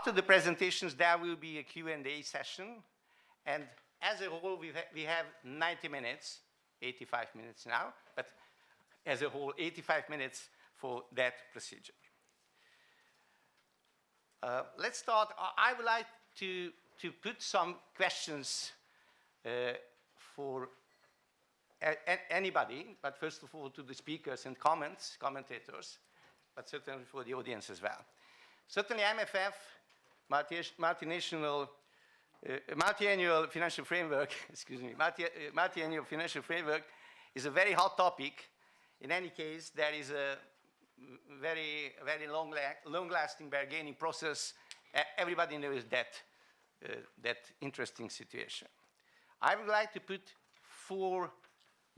After the presentations, there will be a Q&A session. And as a whole, we have 90 minutes, 85 minutes now, but as a whole, 85 minutes for that procedure. Let's start. I would like to put some questions for anybody, but first of all to the speakers and commentators, but certainly for the audience as well. Certainly MFF, multi-annual financial framework, excuse me, multi-annual financial framework is a very hot topic. In any case, there is a very long-lasting bargaining process. Everybody knows that interesting situation. I would like to put 4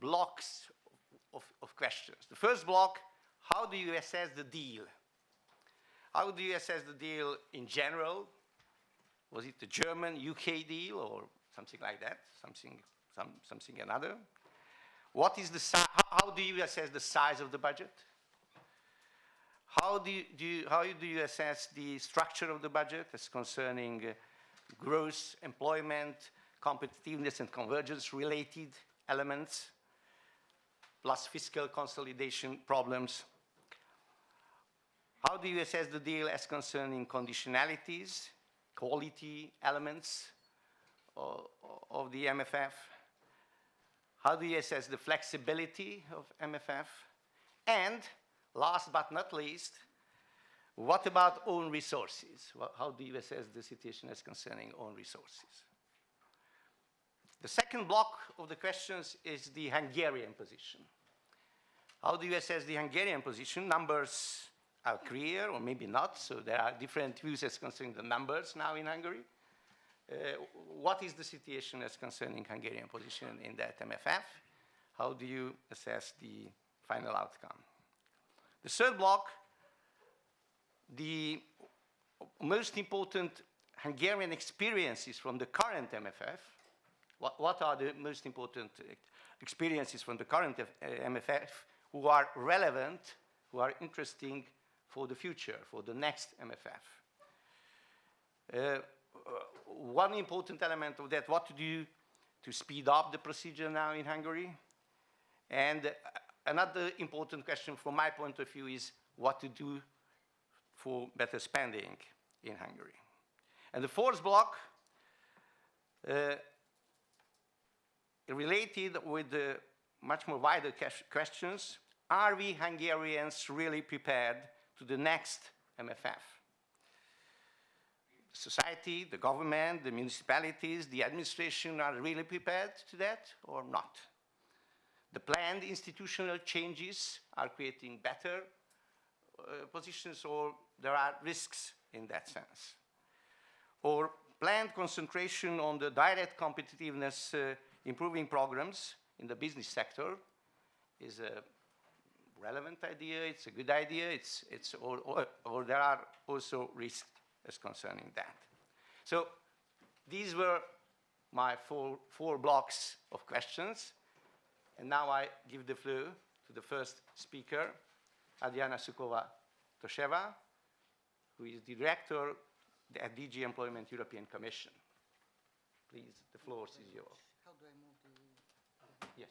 blocks of questions. The first block, how do you assess the deal? How do you assess the deal in general? Was it the German-UK deal or something like that? Something another? What is the how do you assess the size of the budget? How do you assess the structure of the budget as concerning growth, employment, competitiveness and convergence related elements, plus fiscal consolidation problems? How do you assess the deal as concerning conditionalities, quality elements of the MFF? How do you assess the flexibility of MFF? And last but not least, what about own resources? How do you assess the situation as concerning own resources? The second block of the questions is the Hungarian position. How do you assess the Hungarian position? Numbers are clear, or maybe not, so there are different views as concerning the numbers now in Hungary. What is the situation as concerning Hungarian position in that MFF? How do you assess the final outcome? The third block, the most important Hungarian experiences from the current MFF. What are the most important experiences from the current MFF who are relevant, who are interesting for the future, for the next MFF? One important element of that, what to do to speed up the procedure now in Hungary. And another important question from my point of view is what to do for better spending in Hungary. And the fourth block, related with the much more wider questions, are we Hungarians really prepared to the next MFF? Society, the government, the municipalities, the administration are really prepared to that or not? The planned institutional changes are creating better positions, or there are risks in that sense? Or planned concentration on the direct competitiveness improving programs in the business sector is a relevant idea, it's a good idea, or there are also risks as concerning that. So these were my four blocks of questions. And now I give the floor to the first speaker, Andriana Sukova-Tosheva, who is the director at DG Employment European Commission. Please, the floor is yours. How do I move the... Yes.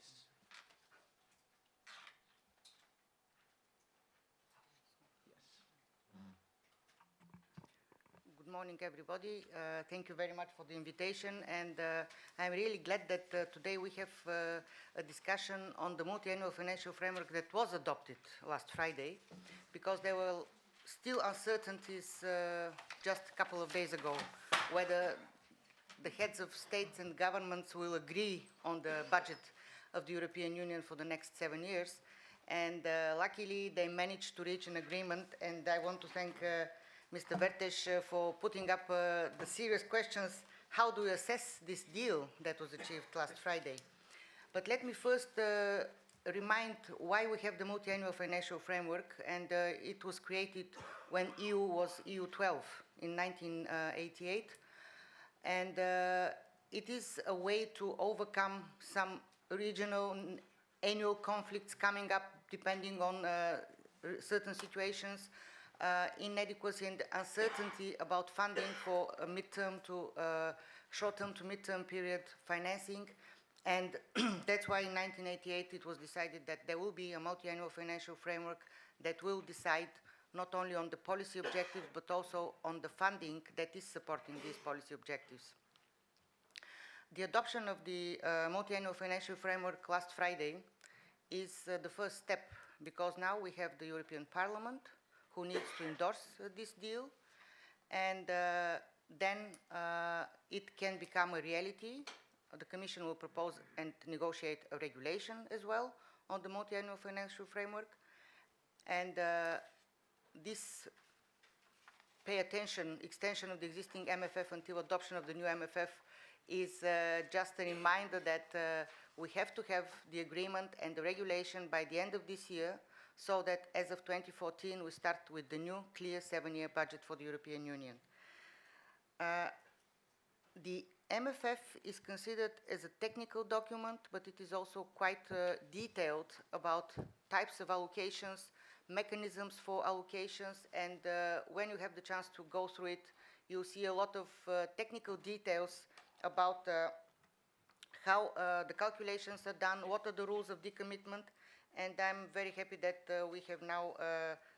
Good morning, everybody. Thank you very much for the invitation, and I'm really glad that today we have a discussion on the multi-annual financial framework that was adopted last Friday, because there were still uncertainties just a couple of days ago whether the heads of states and governments will agree on the budget of the European Union for the next 7 years, and luckily they managed to reach an agreement, and I want to thank Mr. Vertes for putting up the serious questions, how do you assess this deal that was achieved last Friday? But let me first remind why we have the multi-annual financial framework, and it was created when EU was EU 12 in 1988, and it is a way to overcome some regional annual conflicts coming up depending on certain situations, inadequacy and uncertainty about funding for a midterm to short-term to midterm period financing. And that's why in 1988 it was decided that there will be a multi-annual financial framework that will decide not only on the policy objectives but also on the funding that is supporting these policy objectives. The adoption of the multi-annual financial framework last Friday is the first step, because now we have the European Parliament who needs to endorse this deal, and then it can become a reality. The Commission will propose and negotiate a regulation as well on the multi-annual financial framework, and this extension of the existing MFF until adoption of the new MFF is just a reminder that we have to have the agreement and the regulation by the end of this year, so that as of 2014 we start with the new clear 7-year budget for the European Union. The MFF is considered as a technical document, but it is also quite detailed about types of allocations, mechanisms for allocations, and when you have the chance to go through it, you'll see a lot of technical details about how the calculations are done, what are the rules of decommitment, and I'm very happy that we have now,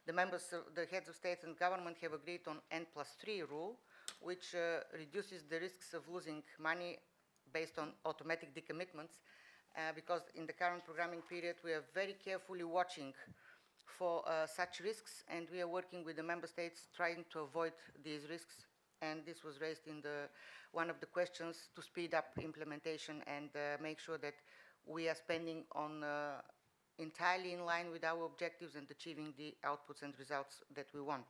the heads of state and government have agreed on N+3 rule, which reduces the risks of losing money based on automatic decommitments, because in the current programming period we are very carefully watching for such risks, and we are working with the member states trying to avoid these risks, and this was raised in one of the questions, to speed up implementation and make sure that we are spending on entirely in line with our objectives and achieving the outputs and results that we want.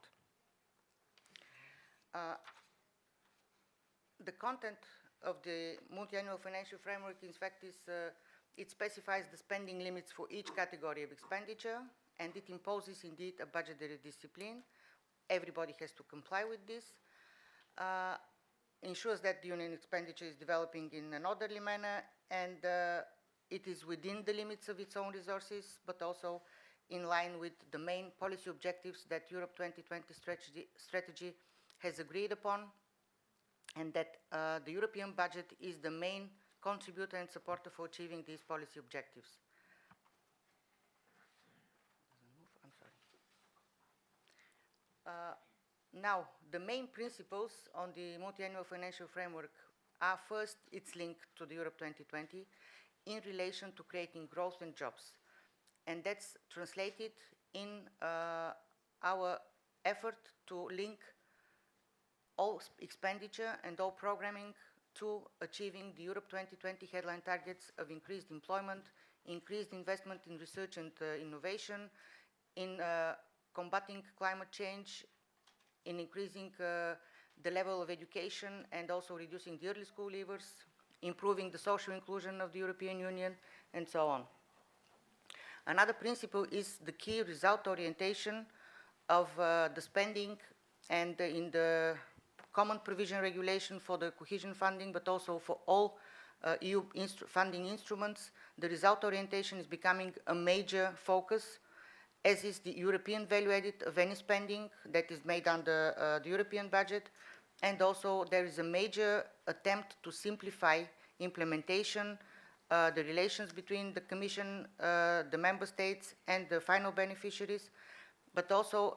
The content of the multi-annual financial framework, in fact, is it specifies the spending limits for each category of expenditure, and it imposes indeed a budgetary discipline. Everybody has to comply with this. Ensures that the union expenditure is developing in an orderly manner, and it is within the limits of its own resources, but also in line with the main policy objectives that Europe 2020 strategy has agreed upon, and that the European budget is the main contributor and supporter for achieving these policy objectives. Now, the main principles on the multi-annual financial framework are: first, it's linked to the Europe 2020 in relation to creating growth and jobs. And that's translated in our effort to link all expenditure and all programming to achieving the Europe 2020 headline targets of increased employment, increased investment in research and innovation, in combating climate change, in increasing the level of education and also reducing the early school leavers, improving the social inclusion of the European Union, and so on. Another principle is the key result orientation of the spending, and in the common provision regulation for the cohesion funding, but also for all EU funding instruments, the result orientation is becoming a major focus, as is the European value added of any spending that is made under the European budget. And also there is a major attempt to simplify implementation, the relations between the Commission, the Member States, and the final beneficiaries, but also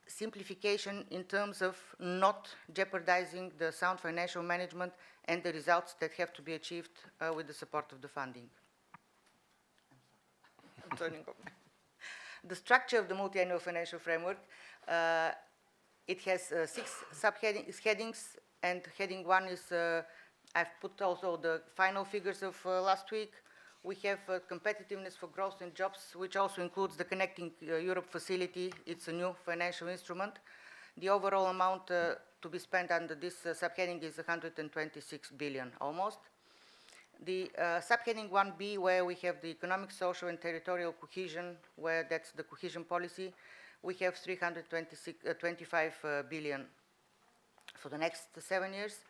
simplification in terms of not jeopardizing the sound financial management and the results that have to be achieved with the support of the funding. I'm turning over. The structure of the multi-annual financial framework, it has 6 subheadings, and heading 1 is, I've put also the final figures of last week. We have competitiveness for growth and jobs, which also includes the Connecting Europe facility. It's a new financial instrument. The overall amount to be spent under this subheading is 126 billion almost. The subheading 1B, where we have the economic, social, and territorial cohesion, where that's the cohesion policy, we have 325 billion for the next 7 years.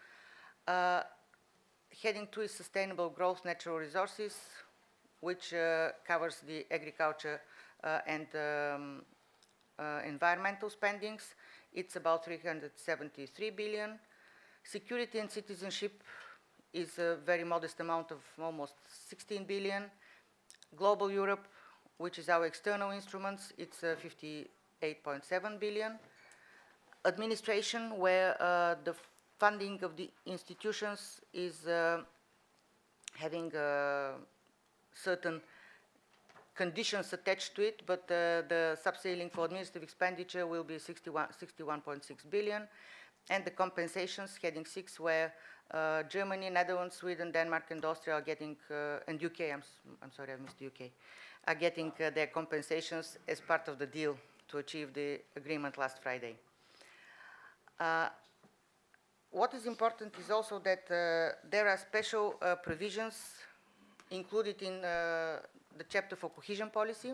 Heading 2 is sustainable growth, natural resources, which covers the agriculture and environmental spendings, it's about 373 billion. Security and citizenship is a very modest amount of almost 16 billion. Global Europe, which is our external instruments, it's 58.7 billion. Administration, where the funding of the institutions is having certain conditions attached to it, but the subceiling for administrative expenditure will be 61.6 billion, and the compensations, heading 6, where Germany, Netherlands, Sweden, Denmark, and Austria are getting, and UK, I'm sorry, I missed UK, are getting their compensations as part of the deal to achieve the agreement last Friday. What is important is also that there are special provisions included in the chapter for cohesion policy.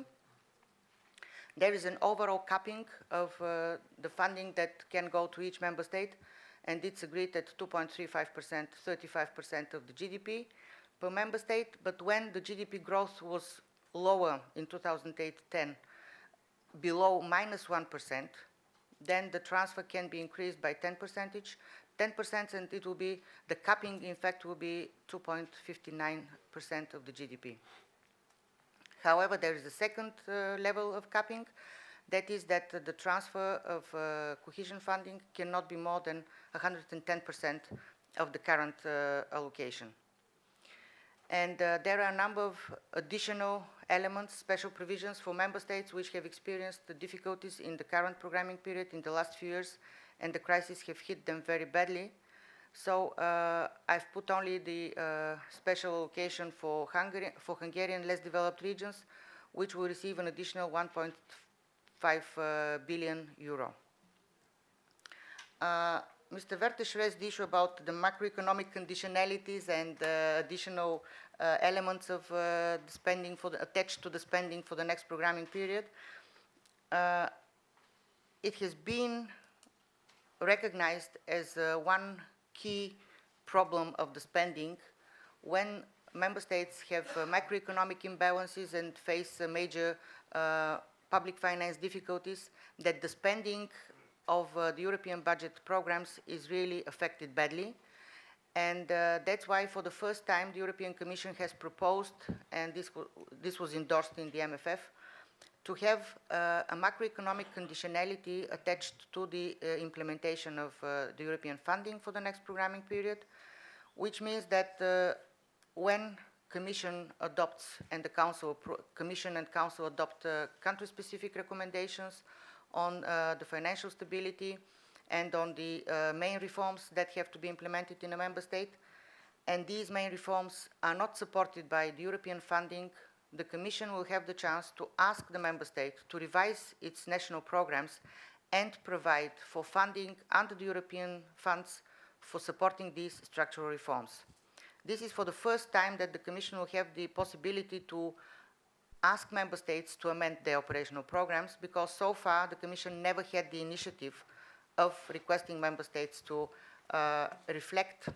There is an overall capping of the funding that can go to each member state, and it's agreed at 2.35%, 35% of the GDP per member state. But when the GDP growth was lower in 2008-10, below -1%, then the transfer can be increased by 10%, and it will be, the capping in fact will be 2.59% of the GDP. However, there is a second level of capping, that is that the transfer of cohesion funding cannot be more than 110% of the current allocation. And there are a number of additional elements, special provisions for member states which have experienced the difficulties in the current programming period in the last few years, and the crisis have hit them very badly. So I've put only the special allocation for Hungarian less developed regions, which will receive an additional 1.5 billion euro. Mr. Vertes raised the issue about the macroeconomic conditionalities and additional elements of the spending attached to the spending for the next programming period. It has been recognized as one key problem of the spending when member states have macroeconomic imbalances and face major public finance difficulties, that the spending of the European budget programs is really affected badly. And that's why for the first time the European Commission has proposed, and this was endorsed in the MFF, to have a macroeconomic conditionality attached to the implementation of the European funding for the next programming period, which means that when Commission adopts and the Commission and Council adopt country-specific recommendations on the financial stability and on the main reforms that have to be implemented in a member state, and these main reforms are not supported by the European funding, the Commission will have the chance to ask the member state to revise its national programs and provide for funding under the European funds for supporting these structural reforms. This is for the first time that the Commission will have the possibility to ask member states to amend their operational programs, because so far the Commission never had the initiative of requesting member states to reflect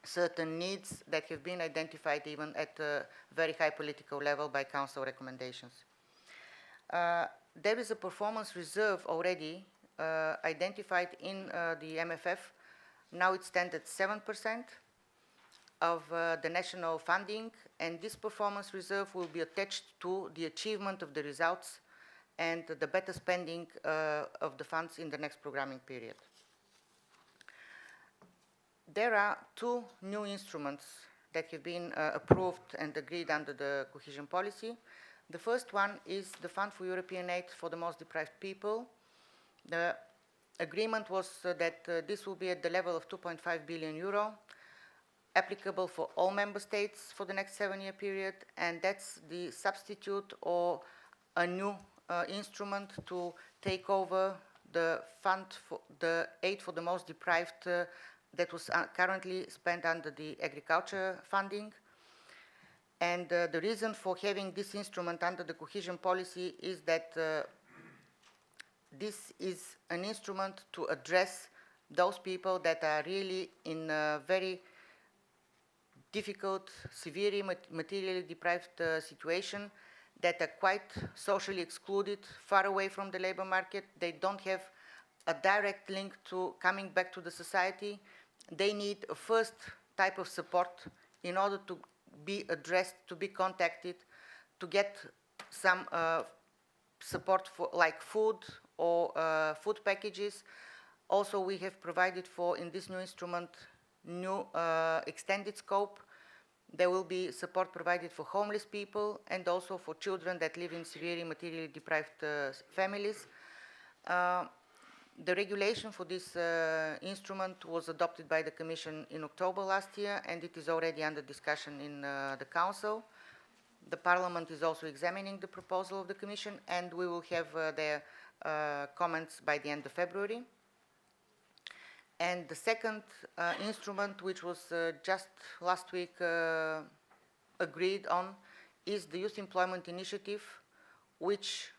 certain needs that have been identified even at a very high political level by Council recommendations. There is a performance reserve already identified in the MFF. Now it stands at 7% of the national funding, and this performance reserve will be attached to the achievement of the results and the better spending of the funds in the next programming period. There are two new instruments that have been approved and agreed under the cohesion policy. The first one is the Fund for European Aid for the Most Deprived People. The agreement was that this will be at the level of 2.5 billion euro, applicable for all member states for the next 7-year period, and that's the substitute or a new instrument to take over the fund for the aid for the most deprived that was currently spent under the agriculture funding. And the reason for having this instrument under the cohesion policy is that this is an instrument to address those people that are really in a very difficult, severely materially deprived situation, that are quite socially excluded, far away from the labor market. They don't have a direct link to coming back to the society. They need a first type of support in order to be addressed, to be contacted, to get some support for like food or food packages. Also, we have provided for, in this new instrument, new extended scope. There will be support provided for homeless people and also for children that live in severely materially deprived families. The regulation for this instrument was adopted by the Commission in October last year, and it is already under discussion in the Council. The Parliament is also examining the proposal of the Commission, and we will have their comments by the end of February. And the second instrument, which was just last week agreed on, is the Youth Employment Initiative, which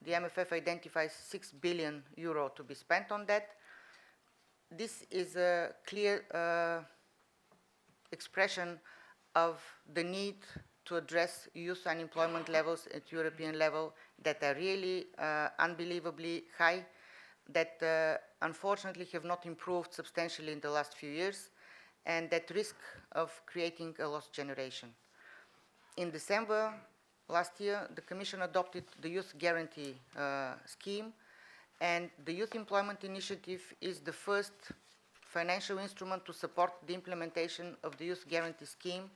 the MFF identifies 6 billion euro to be spent on that. This is a clear expression of the need to address youth unemployment levels at European level that are really unbelievably high, that unfortunately have not improved substantially in the last few years, and that risk of creating a lost generation. In December last year, the Commission adopted the Youth Guarantee Scheme, and the Youth Employment Initiative is the first financial instrument to support the implementation of the Youth Guarantee Scheme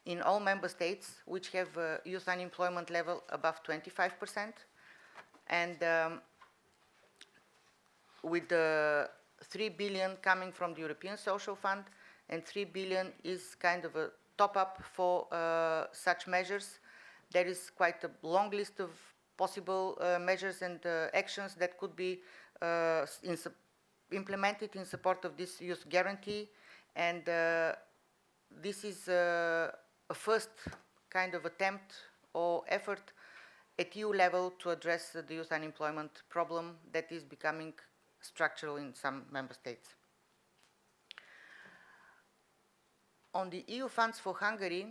in all member states which have a youth unemployment level above 25%. And with the 3 billion coming from the European Social Fund, and 3 billion is kind of a top-up for such measures. There is quite a long list of possible measures and actions that could be implemented in support of this youth guarantee, and this is a first kind of attempt or effort at EU level to address the youth unemployment problem that is becoming structural in some member states. On the EU funds for Hungary,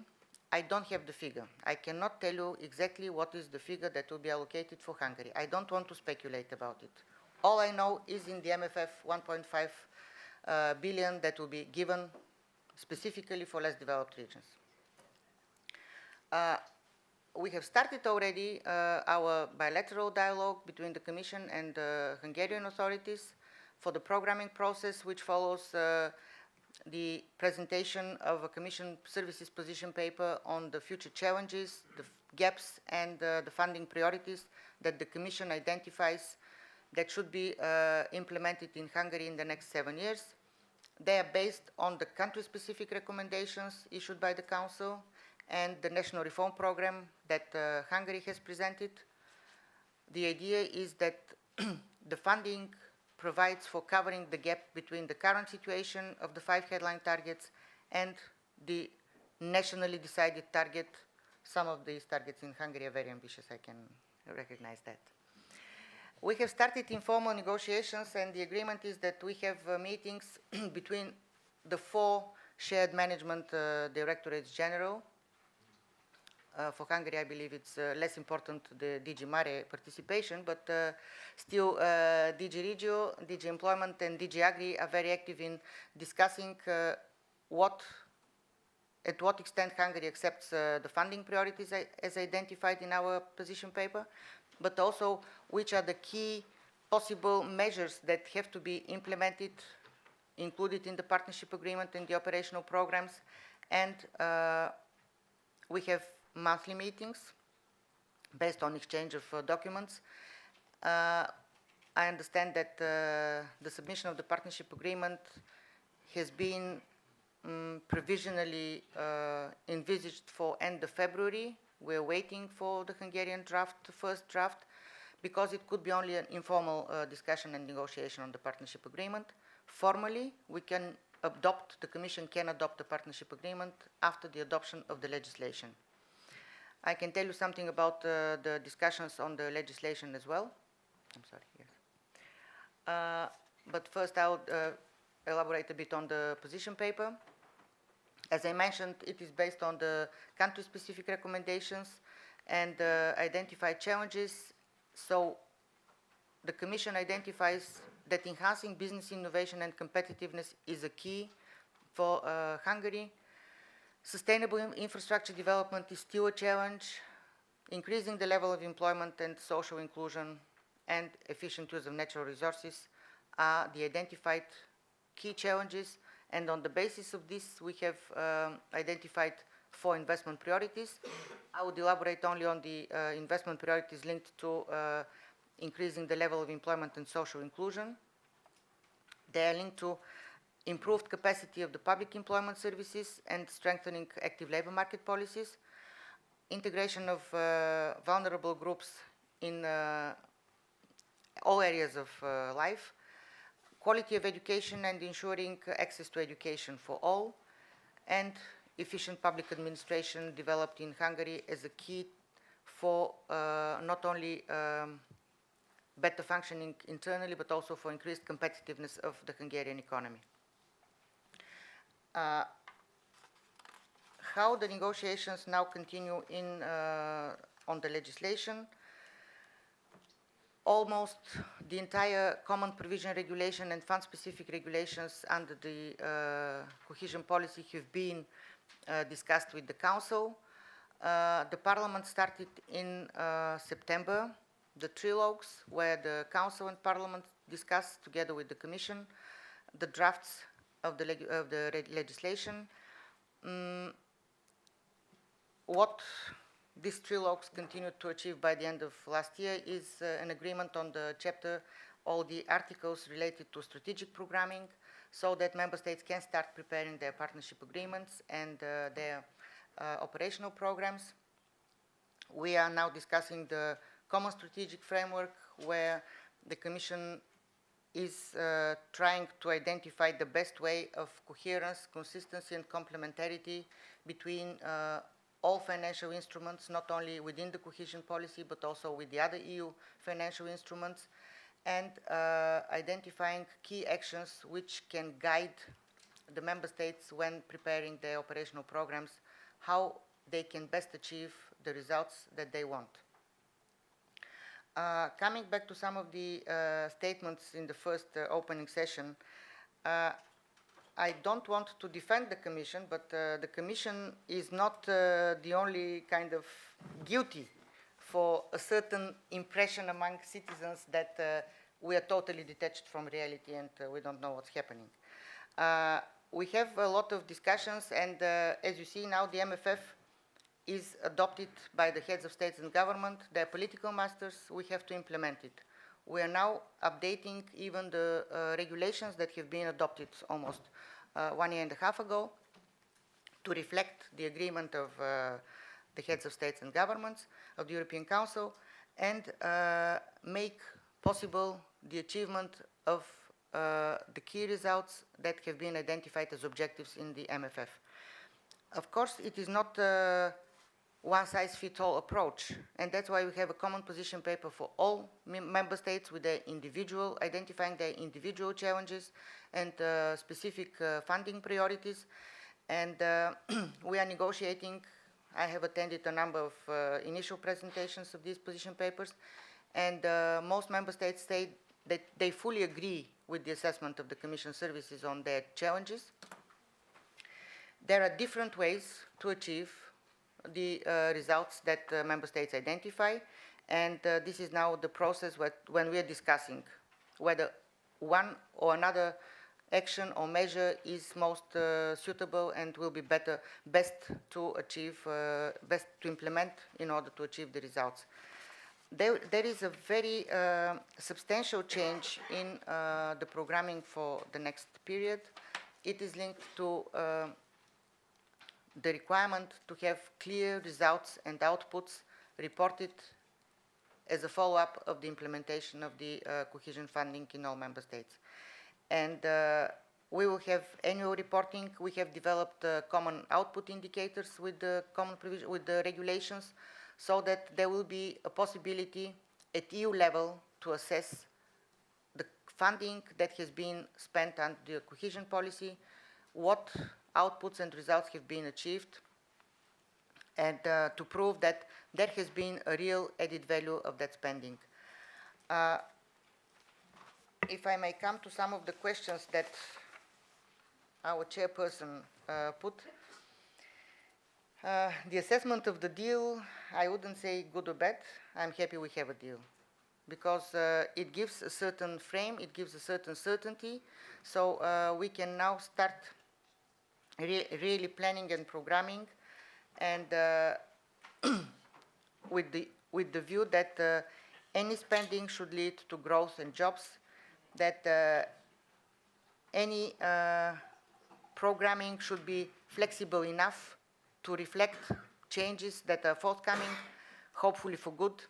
I don't have the figure. I cannot tell you exactly what is the figure that will be allocated for Hungary. I don't want to speculate about it. All I know is in the MFF 1.5 billion that will be given specifically for less developed regions. We have started already our bilateral dialogue between the Commission and the Hungarian authorities for the programming process, which follows the presentation of a Commission services position paper on the future challenges, the gaps, and the funding priorities that the Commission identifies that should be implemented in Hungary in the next 7 years. They are based on the country-specific recommendations issued by the Council and the national reform program that Hungary has presented. The idea is that the funding provides for covering the gap between the current situation of the 5 headline targets and the nationally decided target. Some of these targets in Hungary are very ambitious, I can recognize that. We have started informal negotiations, and the agreement is that we have meetings between the 4 shared management directorates general. For Hungary, I believe it's less important, the DG Mare participation, but still DG Regio, DG Employment, and DG Agri are very active in discussing at what extent Hungary accepts the funding priorities as identified in our position paper, but also which are the key possible measures that have to be implemented, included in the partnership agreement and the operational programs. And we have monthly meetings based on exchange of documents. I understand that the submission of the partnership agreement has been provisionally envisaged for end of February. We're waiting for the Hungarian draft, the first draft, because it could be only an informal discussion and negotiation on the partnership agreement. Formally, we can adopt, the Commission can adopt the partnership agreement after the adoption of the legislation. I can tell you something about the discussions on the legislation as well. I'm sorry, yes. But first I'll elaborate a bit on the position paper. As I mentioned, it is based on the country-specific recommendations, and identify challenges. So the Commission identifies that enhancing business innovation and competitiveness is a key for Hungary. Sustainable infrastructure development is still a challenge. Increasing the level of employment and social inclusion and efficient use of natural resources are the identified key challenges. And on the basis of this, we have identified 4 investment priorities. I would elaborate only on the investment priorities linked to increasing the level of employment and social inclusion. They are linked to improved capacity of the public employment services and strengthening active labor market policies, integration of vulnerable groups in all areas of life, quality of education and ensuring access to education for all, and efficient public administration developed in Hungary as a key for not only better functioning internally, but also for increased competitiveness of the Hungarian economy. How the negotiations now continue on the legislation. Almost the entire common provision regulation and fund-specific regulations under the cohesion policy have been discussed with the Council. The Parliament started in September the trilogues where the Council and Parliament discussed together with the Commission the drafts of the legislation. What these trilogues continued to achieve by the end of last year is an agreement on the chapter, all the articles related to strategic programming, so that member states can start preparing their partnership agreements and their operational programs. We are now discussing the common strategic framework, where the Commission is trying to identify the best way of coherence, consistency and complementarity between all financial instruments, not only within the cohesion policy, but also with the other EU financial instruments, and identifying key actions which can guide the member states when preparing their operational programs, how they can best achieve the results that they want. Coming back to some of the statements in the first opening session, I don't want to defend the Commission, but the Commission is not the only kind of guilty for a certain impression among citizens that we are totally detached from reality and we don't know what's happening. We have a lot of discussions, and as you see now, the MFF is adopted by the heads of states and government. They're political masters. We have to implement it. We are now updating even the regulations that have been adopted almost 1.5 years ago to reflect the agreement of the heads of states and governments of the European Council, and make possible the achievement of the key results that have been identified as objectives in the MFF. Of course, it is not one-size-fits-all approach, and that's why we have a common position paper for all member states with their individual, identifying their individual challenges and specific funding priorities. And we are negotiating. I have attended a number of initial presentations of these position papers, and most member states say that they fully agree with the assessment of the Commission services on their challenges. There are different ways to achieve the results that member states identify, and this is now the process when we are discussing whether one or another action or measure is most suitable and will be best to achieve, best to implement in order to achieve the results. There is a very substantial change in the programming for the next period. It is linked to the requirement to have clear results and outputs reported as a follow-up of the implementation of the cohesion funding in all member states. And we will have annual reporting. We have developed common output indicators with the common provision, with the regulations, so that there will be a possibility at EU level to assess the funding that has been spent under the cohesion policy, what outputs and results have been achieved, and to prove that there has been a real added value of that spending. If I may come to some of the questions that our chairperson put. The assessment of the deal, I wouldn't say good or bad. I'm happy we have a deal because it gives a certain frame, it gives a certain certainty, so we can now start really planning and programming, and with the view that any spending should lead to growth and jobs, that any programming should be flexible enough to reflect changes that are forthcoming, hopefully for good.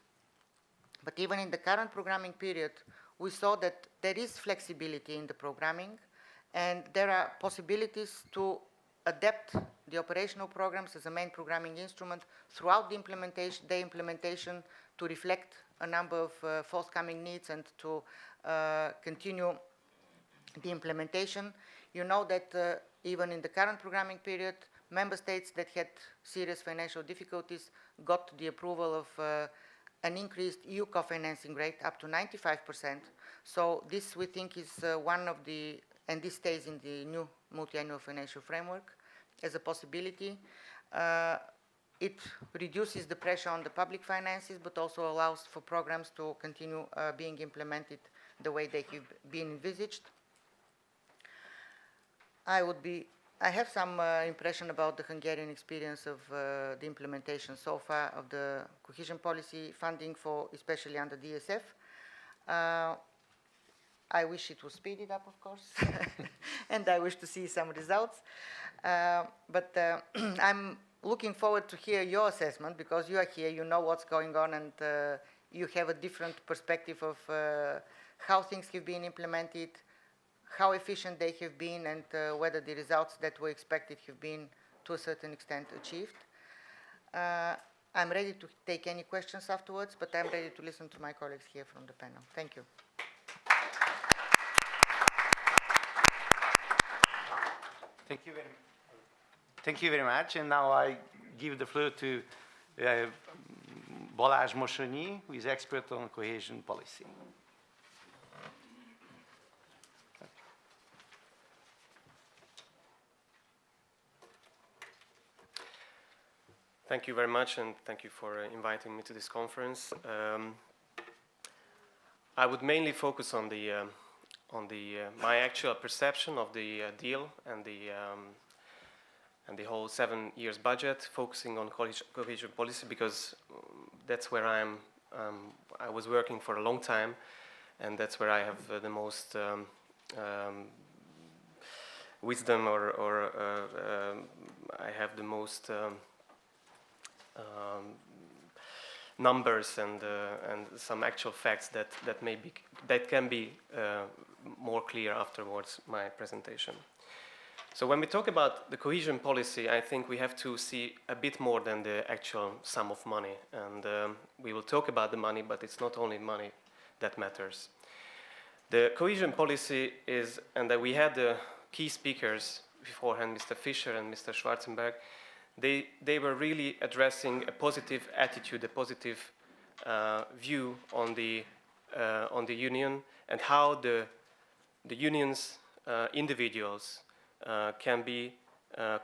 But even in the current programming period, we saw that there is flexibility in the programming, and there are possibilities to adapt the operational programs as a main programming instrument throughout the implementation to reflect a number of forthcoming needs and to continue the implementation. You know that even in the current programming period, member states that had serious financial difficulties got the approval of an increased EU co-financing rate up to 95%. So this, we think, is one of the, and this stays in the new multi-annual financial framework as a possibility. It reduces the pressure on the public finances, but also allows for programs to continue being implemented the way they have been envisaged. I have some impression about the Hungarian experience of the implementation so far of the cohesion policy funding for, especially under DSF. I wish it was speeded up, of course, and I wish to see some results. But I'm looking forward to hear your assessment, because you are here, you know what's going on, and you have a different perspective of how things have been implemented, how efficient they have been, and whether the results that were expected have been to a certain extent achieved. I'm ready to take any questions afterwards, but I'm ready to listen to my colleagues here from the panel. Thank you. Thank you very much. And now I give the floor to Balazs Mosonyi, who is expert on cohesion policy. Thank you very much, and thank you for inviting me to this conference. I would mainly focus on my actual perception of the deal and the whole 7 years budget, focusing on cohesion policy, because that's where I was working for a long time, and that's where I have the most wisdom, or I have the most numbers and some actual facts that can be more clear afterwards my presentation. So when we talk about the cohesion policy, I think we have to see a bit more than the actual sum of money, and we will talk about the money, but it's not only money that matters. The cohesion policy is, and we had the key speakers beforehand, Mr. Fischer and Mr. Schwarzenberg. They were really addressing a positive attitude, a positive view on the union, and how the union's individuals can be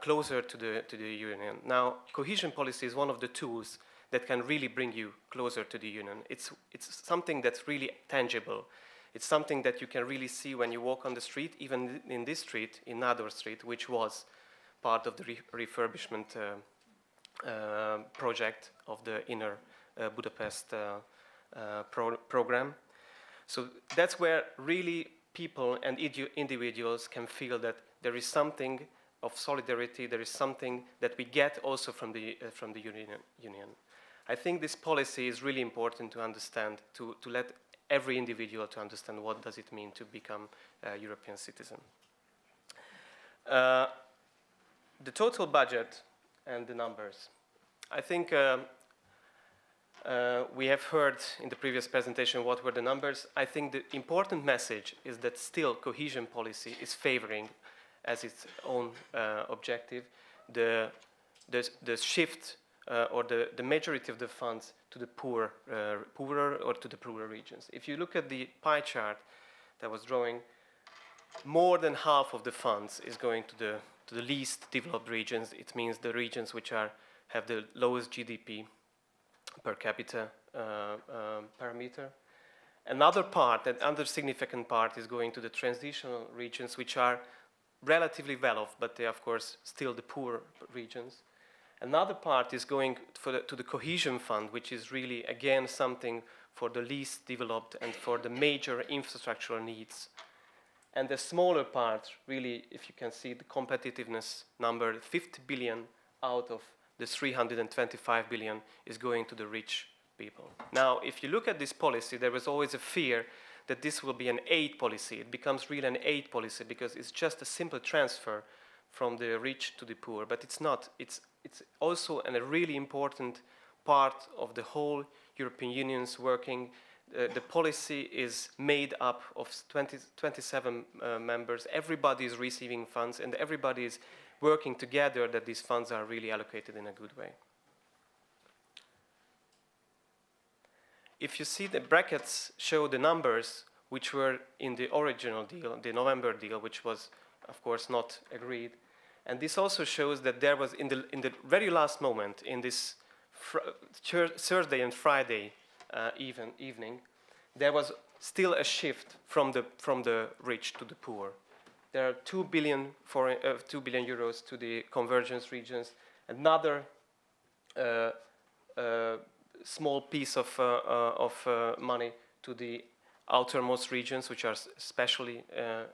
closer to the union. Now, cohesion policy is one of the tools that can really bring you closer to the union. It's something that's really tangible. It's something that you can really see when you walk on the street, even in this street, in Nador Street, which was part of the refurbishment project of the inner Budapest program. So that's where really people and individuals can feel that there is something of solidarity, there is something that we get also from the union. I think this policy is really important to understand, to let every individual to understand what does it mean to become a European citizen. The total budget and the numbers. I think we have heard in the previous presentation what were the numbers. I think the important message is that still cohesion policy is favoring as its own objective the shift or the majority of the funds to the poorer or to the poorer regions. If you look at the pie chart that was drawing, more than half of the funds is going to the least developed regions. It means the regions which have the lowest GDP per capita parameter. Another significant part is going to the transitional regions, which are relatively well off, but they are, of course, still the poor regions. Another part is going to the Cohesion Fund, which is really, again, something for the least developed and for the major infrastructural needs. And the smaller part, really, if you can see the competitiveness number, 50 billion out of the 325 billion is going to the rich people. Now, if you look at this policy, there was always a fear that this will be an aid policy. It becomes really an aid policy because it's just a simple transfer from the rich to the poor, but it's not. It's also a really important part of the whole European Union's working. The policy is made up of 27 members. Everybody is receiving funds, and everybody is working together that these funds are really allocated in a good way. If you see the brackets show the numbers which were in the original deal, the November deal, which was, of course, not agreed. And this also shows that there was, in the very last moment, in this Thursday and Friday evening, there was still a shift from the rich to the poor. There are 2 billion euros to the convergence regions. Another small piece of money to the outermost regions, which are especially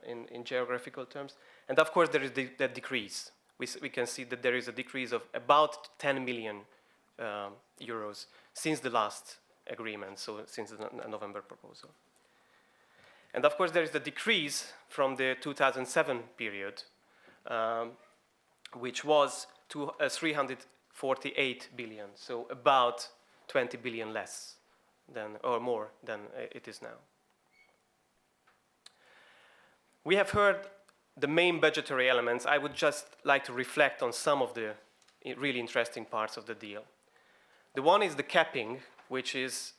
in geographical terms. And of course, there is the decrease. We can see that there is a decrease of about 10 million euros since the last agreement, so since the November proposal. And of course, there is the decrease from the 2007 period, which was 348 billion, so about 20 billion less than, or more than it is now. We have heard the main budgetary elements. I would just like to reflect on some of the really interesting parts of the deal. The one is the capping, which is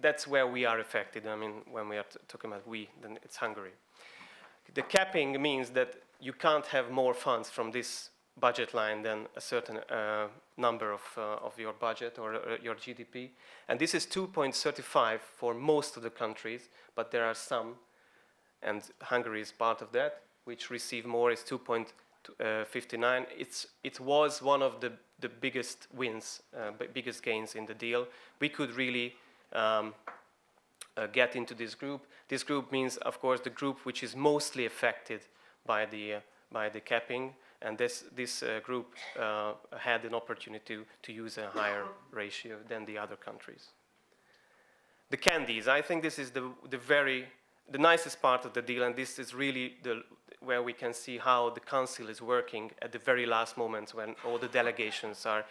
that's where we are affected. I mean, when we are talking about we, then it's Hungary. The capping means that you can't have more funds from this budget line than a certain number of your budget or your GDP. And this is 2.35 for most of the countries, but there are some, and Hungary is part of that, which receive more, is 2.59. It was one of the biggest wins, biggest gains in the deal. We could really get into this group. This group means, of course, the group which is mostly affected by the capping, and this group had an opportunity to use a higher ratio than the other countries. The candies, I think this is the nicest part of the deal, and this is really where we can see how the Council is working at the very last moments when all the delegations are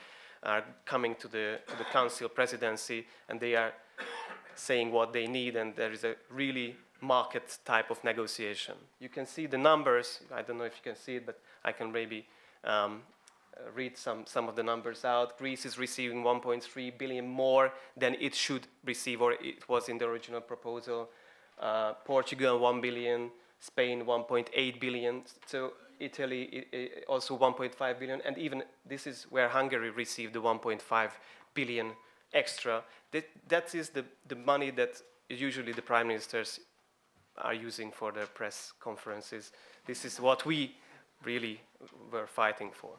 coming to the Council presidency, and they are saying what they need, and there is a really market type of negotiation. You can see the numbers. I don't know if you can see it, but I can maybe read some of the numbers out. Greece is receiving 1.3 billion more than it should receive, or it was in the original proposal. Portugal 1 billion, Spain 1.8 billion, so Italy also 1.5 billion, and even this is where Hungary received the 1.5 billion extra. That is the money that usually the prime ministers are using for their press conferences. This is what we really were fighting for.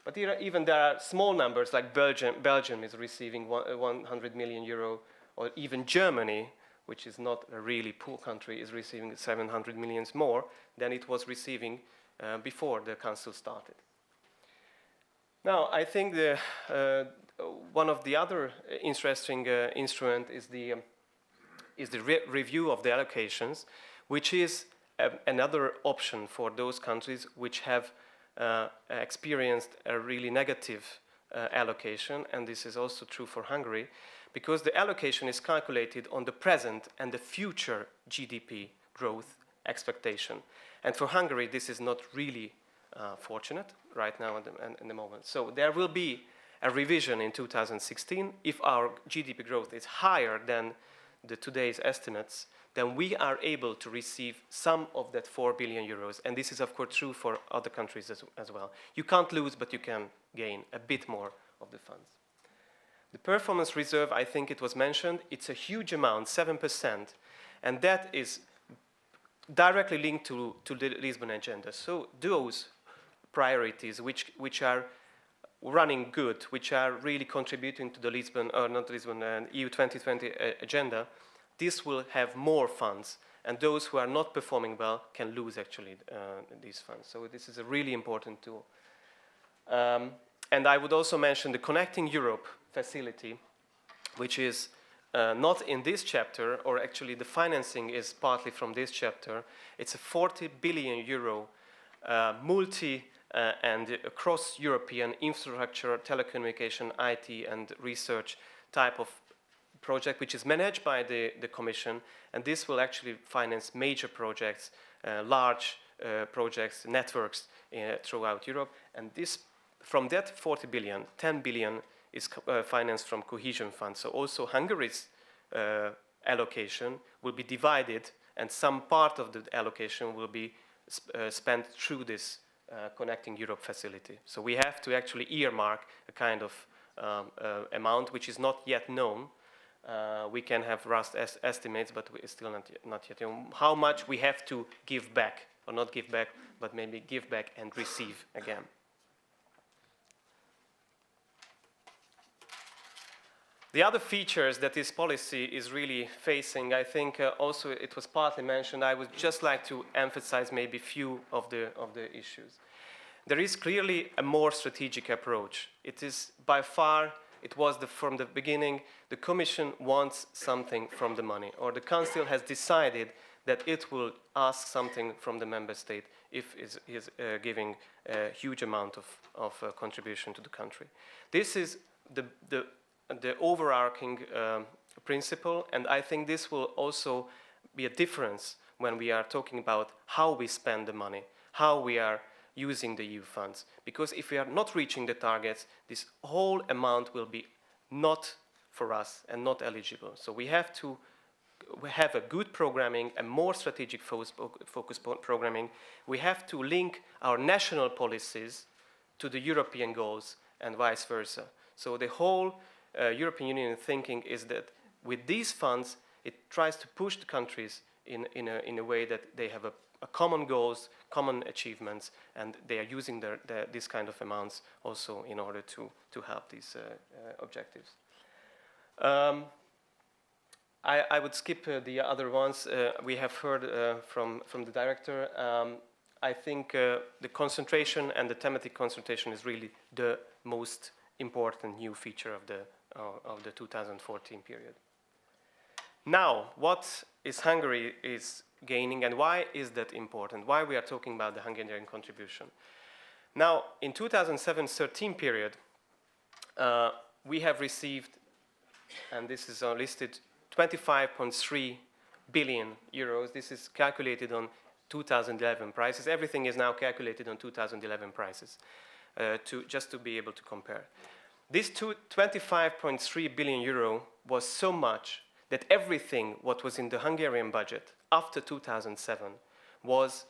But even there are small numbers, like Belgium is receiving 100 million euro, or even Germany, which is not a really poor country, is receiving 700 million more than it was receiving before the Council started. Now, I think one of the other interesting instrument is the review of the allocations, which is another option for those countries which have experienced a really negative allocation, and this is also true for Hungary, because the allocation is calculated on the present and the future GDP growth expectation. And for Hungary, this is not really fortunate right now in the moment. So there will be a revision in 2016. If our GDP growth is higher than today's estimates, then we are able to receive some of that 4 billion euros. And this is, of course, true for other countries as well. You can't lose, but you can gain a bit more of the funds. The performance reserve, I think it was mentioned, it's a huge amount, 7%, and that is directly linked to the Lisbon agenda. So those priorities which are running good, which are really contributing to the EU 2020 agenda, this will have more funds, and those who are not performing well can lose actually these funds. So this is a really important tool. And I would also mention the Connecting Europe facility, which is not in this chapter, or actually the financing is partly from this chapter. It's a 40 billion euro multi and across European infrastructure, telecommunication, IT and research type of project, which is managed by the Commission, and this will actually finance major projects, large projects, networks throughout Europe. And this, from that 40 billion, 10 billion is financed from Cohesion Fund. So also Hungary's allocation will be divided, and some part of the allocation will be spent through this Connecting Europe facility. So we have to actually earmark a kind of amount which is not yet known. We can have rough estimates, but we still not yet know how much we have to give back, or not give back, but maybe give back and receive again. The other features that this policy is really facing, I think also it was partly mentioned, I would just like to emphasize maybe a few of the issues. There is clearly a more strategic approach. It is by far, it was from the beginning, the Commission wants something from the money, or the Council has decided that it will ask something from the Member State if it is giving a huge amount of contribution to the country. This is the overarching principle, and I think this will also be a difference when we are talking about how we spend the money, how we are using the EU funds. Because if we are not reaching the targets, this whole amount will be not for us and not eligible. So we have to have a good programming, a more strategic focus programming. We have to link our national policies to the European goals and vice versa. So the whole European Union thinking is that with these funds, it tries to push the countries in a way that they have a common goals, common achievements, and they are using this kind of amounts also in order to help these objectives. I would skip the other ones. We have heard from the director. I think the concentration and the thematic concentration is really the most important new feature of the 2014 period. Now, what is Hungary is gaining, and why is that important? Why we are talking about the Hungarian contribution? Now, in 2007-13 period, we have received, and this is listed, 25.3 billion euros. This is calculated on 2011 prices. Everything is now calculated on 2011 prices, just to be able to compare. This 25.3 billion euro was so much that everything what was in the Hungarian budget after 2007 was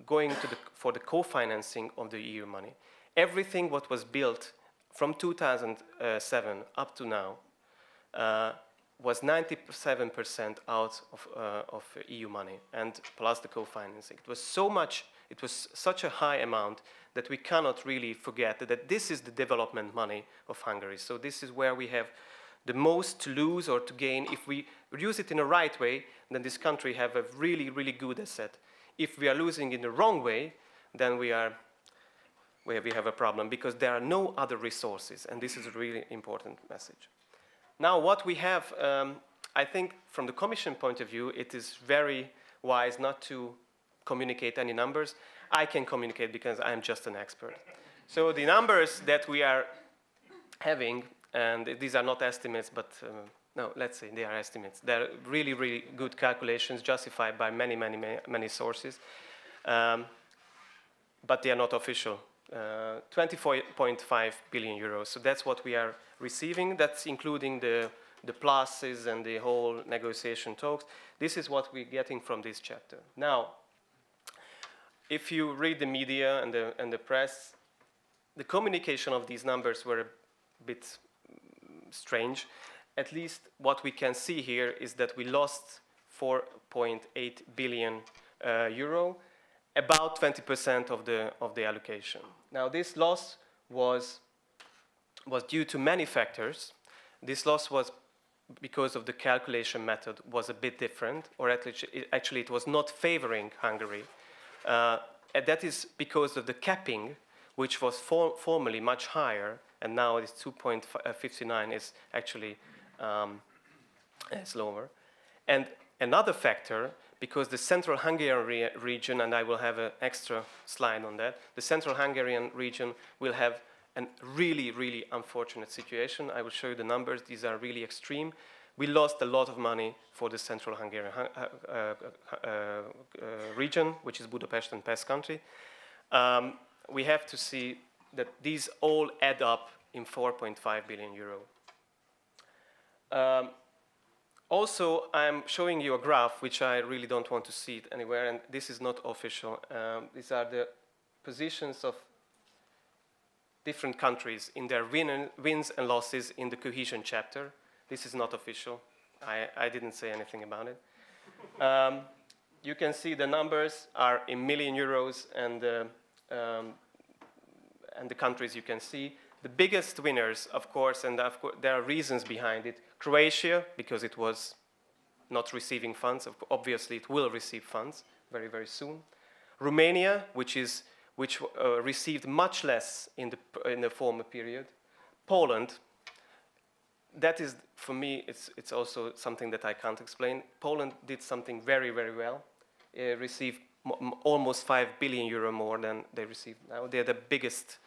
going for the co-financing of the EU money. Everything what was built from 2007 up to now was 97% out of EU money, and plus the co-financing. It was so much, it was such a high amount that we cannot really forget that this is the development money of Hungary. So this is where we have the most to lose or to gain. If we use it in the right way, then this country have a really, really good asset. If we are losing in the wrong way, then we have a problem, because there are no other resources, and this is a really important message. Now, what we have, I think from the Commission point of view, it is very wise not to communicate any numbers. I can communicate because I'm just an expert. So the numbers that we are having, and these are not estimates, but no, let's say they are estimates. They're really, really good calculations justified by many sources. but they are not official. 24.5 billion euros. So that's what we are receiving. That's including the pluses and the whole negotiation talks. This is what we're getting from this chapter. Now, if you read the media and the press, the communication of these numbers were a bit strange. At least what we can see here is that we lost 4.8 billion euro, about 20% of the allocation. Now, this loss was due to many factors. This loss was because of the calculation method was a bit different, or actually it was not favoring Hungary. And that is because of the capping, which was formerly much higher, and now it's 2.59 is actually is lower. And another factor, because the Central Hungarian region, and I will have an extra slide on that, the Central Hungarian region will have a really, really unfortunate situation. I will show you the numbers. These are really extreme. We lost a lot of money for the Central Hungarian region, which is Budapest and Pest country. We have to see that these all add up in 4.5 billion euro. Also, I'm showing you a graph, which I really don't want to see it anywhere, and this is not official. These are the positions of different countries in their wins and losses in the cohesion chapter. This is not official. I didn't say anything about it. You can see the numbers are in million euros, and the countries you can see. The biggest winners, of course, and of course, there are reasons behind it. Croatia, because it was not receiving funds. Obviously, it will receive funds very, very soon. Romania, which received much less in the former period. Poland. That is, for me, it's also something that I can't explain. Poland did something very, very well. Received almost 5 billion euro more than they received now. They're the biggest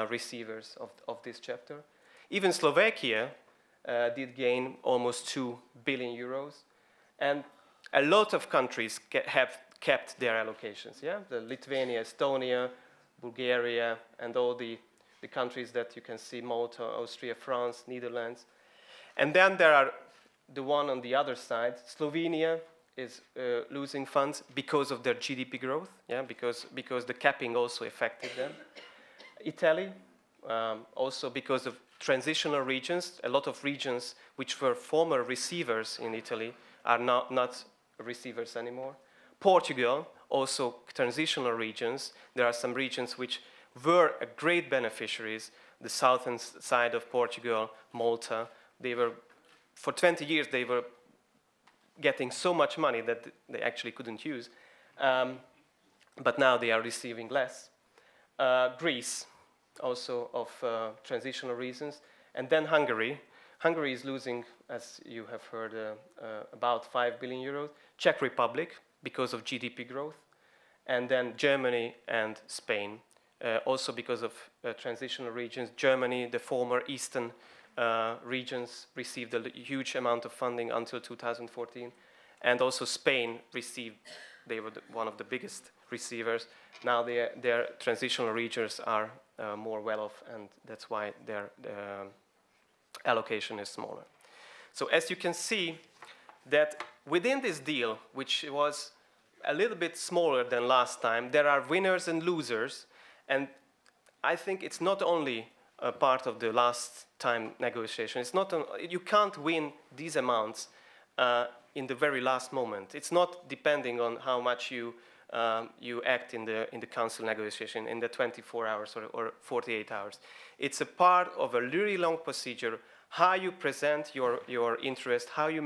receivers of this chapter. Even Slovakia did gain almost 2 billion euros. And a lot of countries have kept their allocations. Yeah, the Lithuania, Estonia, Bulgaria, and all the countries that you can see, Malta, Austria, France, Netherlands. And then there are the one on the other side. Slovenia is losing funds because of their GDP growth, yeah, because the capping also affected them. Italy, also because of transitional regions. A lot of regions which were former receivers in Italy are not receivers anymore. Portugal, also transitional regions. There are some regions which were great beneficiaries. The southern side of Portugal, Malta, they were, for 20 years, they were getting so much money that they actually couldn't use. But now they are receiving less. Greece, also of transitional reasons. And then Hungary. Hungary is losing, as you have heard, about 5 billion euros. Czech Republic, because of GDP growth. And then Germany and Spain, also because of transitional regions. Germany, the former Eastern regions, received a huge amount of funding until 2014. And also Spain received, they were one of the biggest receivers. Now their transitional regions are more well-off, and that's why their allocation is smaller. So as you can see, that within this deal, which was a little bit smaller than last time, there are winners and losers, and I think it's not only a part of the last time negotiation. It's not you can't win these amounts in the very last moment. It's not depending on how much you act in the council negotiation in the 24 hours or 48 hours. It's a part of a really long procedure, how you present your interest, how you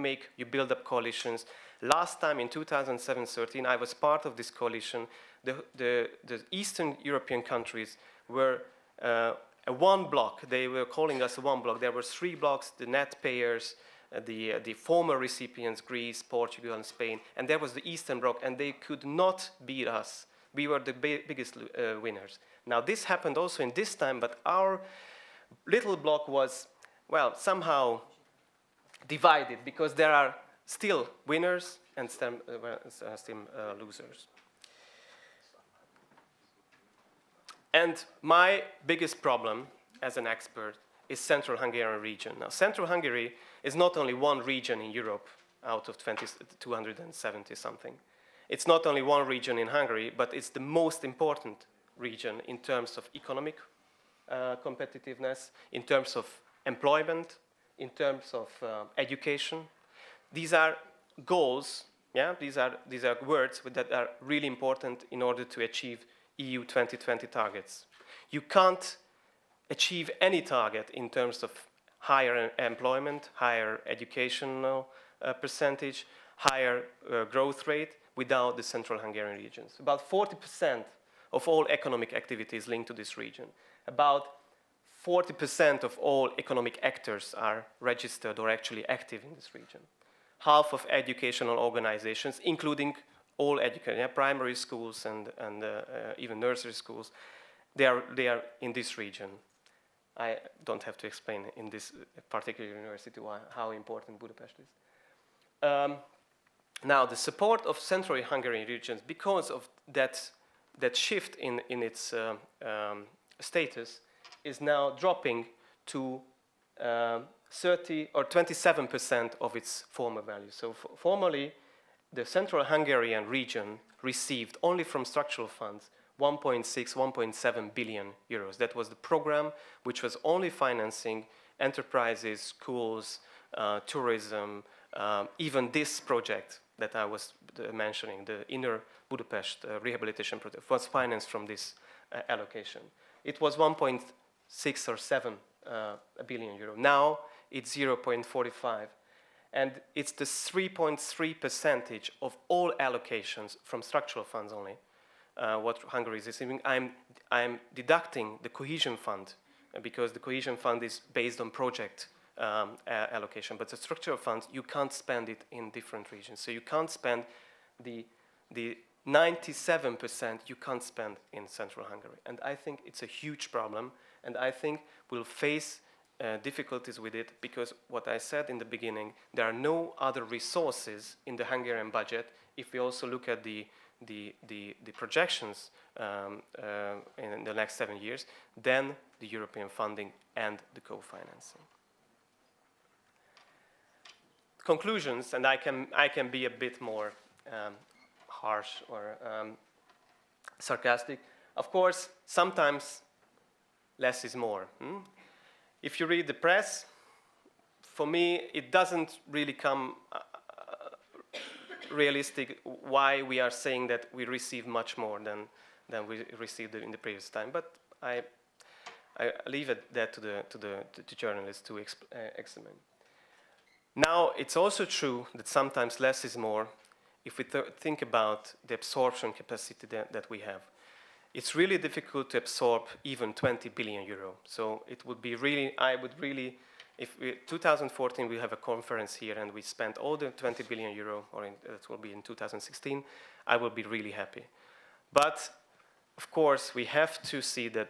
build up coalitions. Last time in 2007-13, I was part of this coalition. The Eastern European countries were a one bloc. They were calling us a one bloc. There were three blocks: the net payers, the former recipients, Greece, Portugal, and Spain, and there was the Eastern Bloc, and they could not beat us. We were the biggest winners. Now, this happened also in this time, but our little bloc was, well, somehow divided, because there are still winners and still losers. And my biggest problem as an expert is Central Hungarian region. Now, Central Hungary is not only one region in Europe out of 270 something. It's not only one region in Hungary, but it's the most important region in terms of economic competitiveness, in terms of employment, in terms of education. These are goals, yeah? These are words that are really important in order to achieve EU 2020 targets. You can't achieve any target in terms of higher employment, higher educational percentage, higher growth rate without the Central Hungarian regions. About 40% of all economic activities linked to this region. About 40% of all economic actors are registered or actually active in this region. Half of educational organizations, including all education, primary schools and even nursery schools, they are in this region. I don't have to explain in this particular university how important Budapest is. Now, the support of Central Hungarian regions, because of that shift in its status, is now dropping to 30 or 27% of its former value. So formerly, the Central Hungarian region received only from structural funds 1.6, 1.7 billion euros. That was the program which was only financing enterprises, schools, tourism, even this project that I was mentioning, the Inner Budapest rehabilitation project, was financed from this allocation. It was 1.6 or 7 billion euro. Now it's 0.45. And it's the 3.3% of all allocations from structural funds only, what Hungary is receiving. I'm deducting the cohesion fund because the cohesion fund is based on project allocation, but the structural funds, you can't spend it in different regions. So you can't spend the 97% you can't spend in Central Hungary. And I think it's a huge problem, and I think we'll face difficulties with it because what I said in the beginning, there are no other resources in the Hungarian budget if we also look at the projections in the next 7 years, than the European funding and the co-financing. Conclusions, and I can be a bit more harsh or sarcastic. Of course, sometimes less is more. If you read the press, for me, it doesn't really come realistic why we are saying that we receive much more than we received in the previous time. But I leave that to the journalists to examine. Now, it's also true that sometimes less is more if we think about the absorption capacity that we have. It's really difficult to absorb even 20 billion euro. So it would be really, if 2014 we have a conference here and we spend all the 20 billion euro, or that will be in 2016, I will be really happy. But of course, we have to see that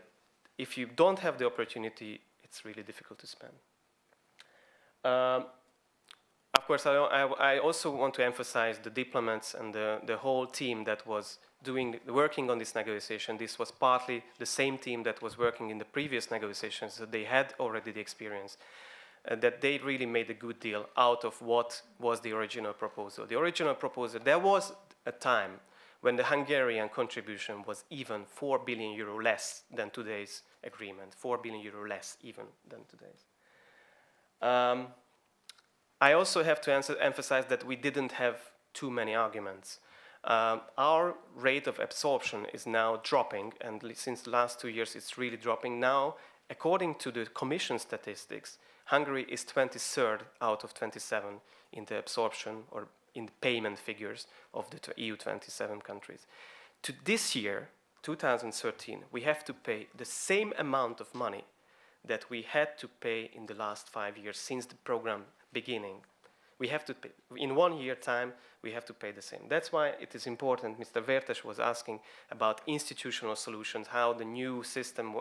if you don't have the opportunity, it's really difficult to spend. Of course, I also want to emphasize the diplomats and the whole team that was working on this negotiation. This was partly the same team that was working in the previous negotiations, so they had already the experience, that they really made a good deal out of what was the original proposal. The original proposal, there was a time when the Hungarian contribution was even 4 billion euro less than today's agreement, 4 billion euro less even than today's. I also have to emphasize that we didn't have too many arguments. Our rate of absorption is now dropping, and since the last 2 years it's really dropping. Now, according to the Commission statistics, Hungary is 23rd out of 27 in the absorption or in the payment figures of the EU 27 countries. To this year, 2013, we have to pay the same amount of money that we had to pay in the last 5 years since the program beginning. We have to pay, in 1 year time, we have to pay the same. That's why it is important. Mr. Vertes was asking about institutional solutions, how the new system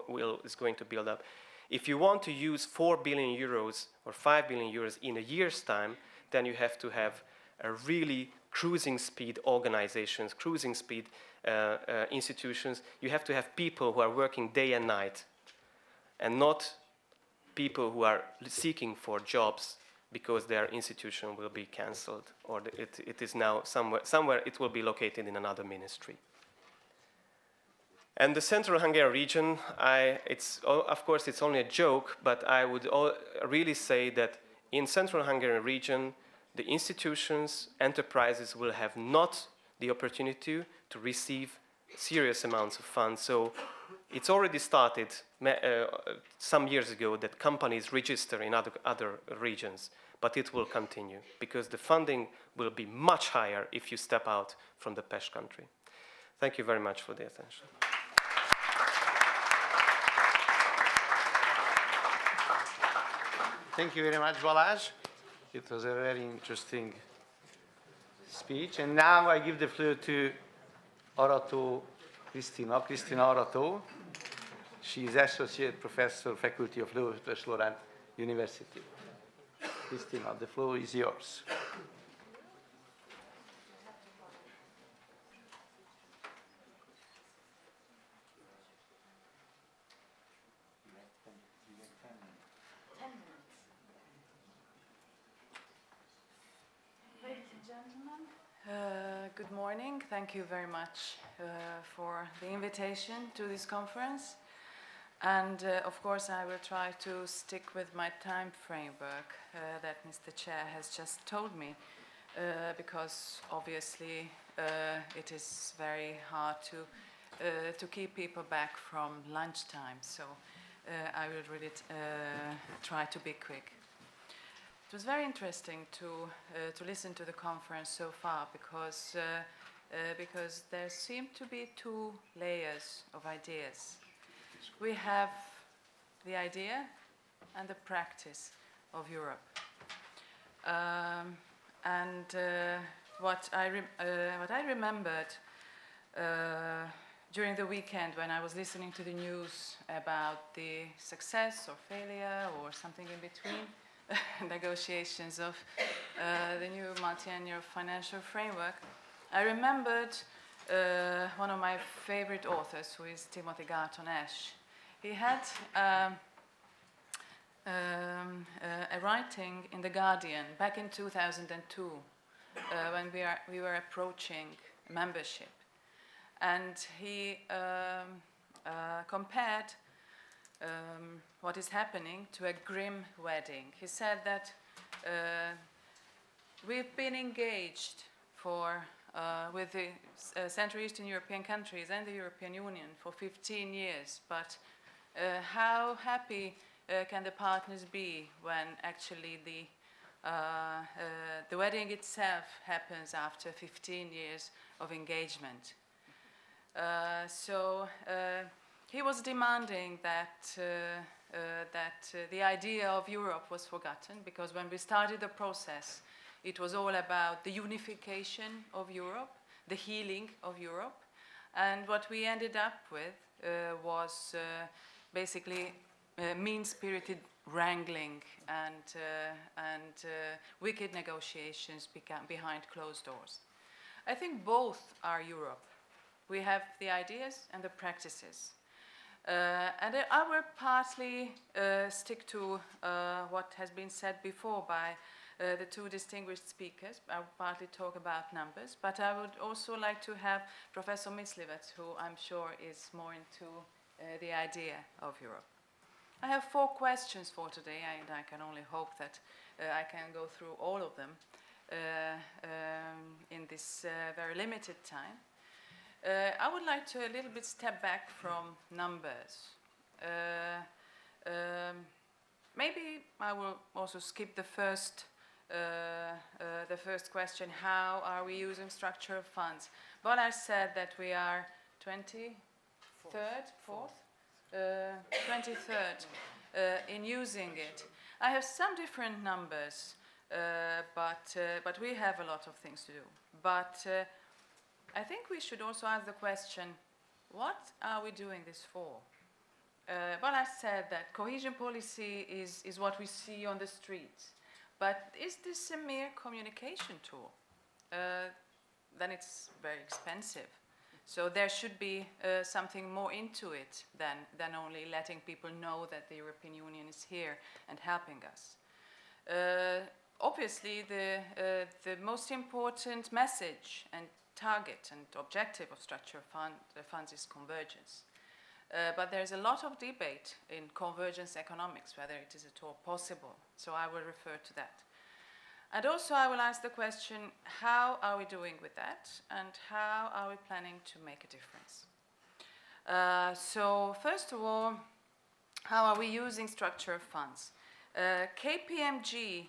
is going to build up. If you want to use 4 billion euros or 5 billion euros in a year's time, then you have to have a really cruising speed organizations, cruising speed institutions. You have to have people who are working day and night, and not people who are seeking for jobs because their institution will be cancelled, or it is now somewhere it will be located in another ministry. And the Central Hungarian region, of course it's only a joke, but I would really say that in Central Hungarian region, the institutions, enterprises will have not the opportunity to receive serious amounts of funds. So it's already started some years ago that companies register in other regions, but it will continue because the funding will be much higher if you step out from the PES country. Thank you very much for the attention. Thank you very much, Balazs. It was a very interesting speech. And now I give the floor to Arato Krisztina Arato. She is Associate Professor, Faculty of Law at Lorand University. Krisztina, the floor is yours. Good morning. Thank you very much for the invitation to this conference. And of course, I will try to stick with my time framework that Mr. Chair has just told me, because obviously it is very hard to keep people back from lunchtime. So I will really try to be quick. It was very interesting to listen to the conference so far because there seem to be two layers of ideas. We have the idea and the practice of Europe. What I remembered during the weekend when I was listening to the news about the success or failure or something in between, negotiations of the new multi-annual financial framework, I remembered one of my favorite authors, who is Timothy Garton Ash. He had a writing in The Guardian back in 2002 when we were approaching membership. And he compared what is happening to a grim wedding. He said that we've been engaged with the Central Eastern European countries and the European Union for 15 years, but how happy can the partners be when actually the wedding itself happens after 15 years of engagement? So he was demanding that the idea of Europe was forgotten, because when we started the process, it was all about the unification of Europe, the healing of Europe, and what we ended up with was basically mean-spirited wrangling and wicked negotiations behind closed doors. I think both are Europe. We have the ideas and the practices. And I will partly stick to what has been said before by the two distinguished speakers. I will partly talk about numbers, but I would also like to have Professor Miszlivetz, who I'm sure is more into the idea of Europe. I have 4 questions for today, and I can only hope that I can go through all of them in this very limited time. I would like to a little bit step back from numbers. Maybe I will also skip the first question, how are we using structural funds? Balazs said that we are 23rd in using it. I have some different numbers, but we have a lot of things to do. But I think we should also ask the question, what are we doing this for? Balazs said that cohesion policy is what we see on the streets. But is this a mere communication tool? then it's very expensive. So there should be something more into it than only letting people know that the European Union is here and helping us. Obviously, the most important message and target and objective of structural funds is convergence. But there's a lot of debate in convergence economics, whether it is at all possible. So I will refer to that. And also I will ask the question, how are we doing with that? And how are we planning to make a difference? So first of all, how are we using structural funds? KPMG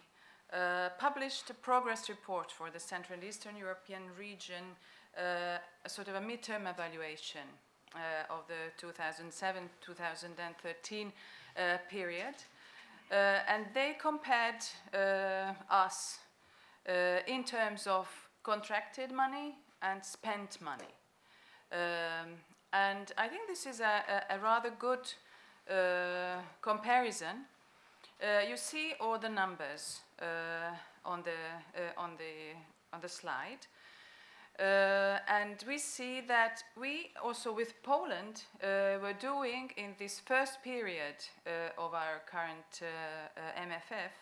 published a progress report for the Central and Eastern European region, a sort of a midterm evaluation of the 2007-2013 period. And they compared us in terms of contracted money and spent money. And I think this is a rather good comparison. You see all the numbers on the slide. And we see that we also with Poland were doing in this first period of our current MFF,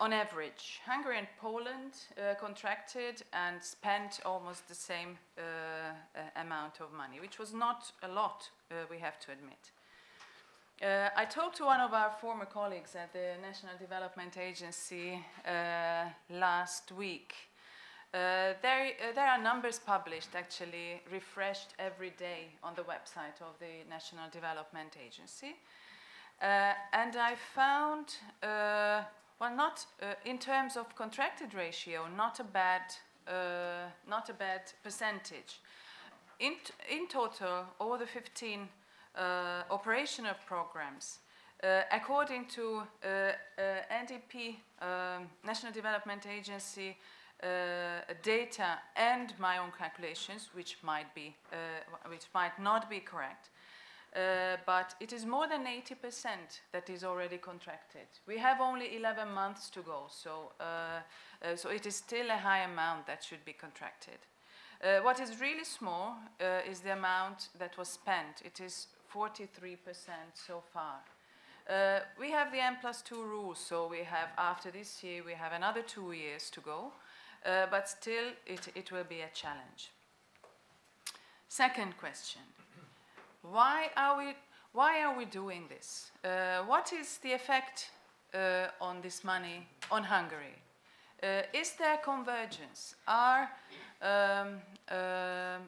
on average, Hungary and Poland contracted and spent almost the same amount of money, which was not a lot, we have to admit. I talked to one of our former colleagues at the National Development Agency last week. There are numbers published, actually refreshed every day on the website of the National Development Agency. And I found, well, not in terms of contracted ratio, not a bad percentage. In total, over the 15 operational programs, according to NDP, National Development Agency, data and my own calculations, which might not be correct, but it is more than 80% that is already contracted. We have only 11 months to go, so it is still a high amount that should be contracted. What is really small is the amount that was spent. It is 43% so far. We have the N+2 rule, so we have, after this year, we have another 2 years to go. But still, it will be a challenge. Second question: why are we doing this? What is the effect on this money on Hungary? Is there convergence? Are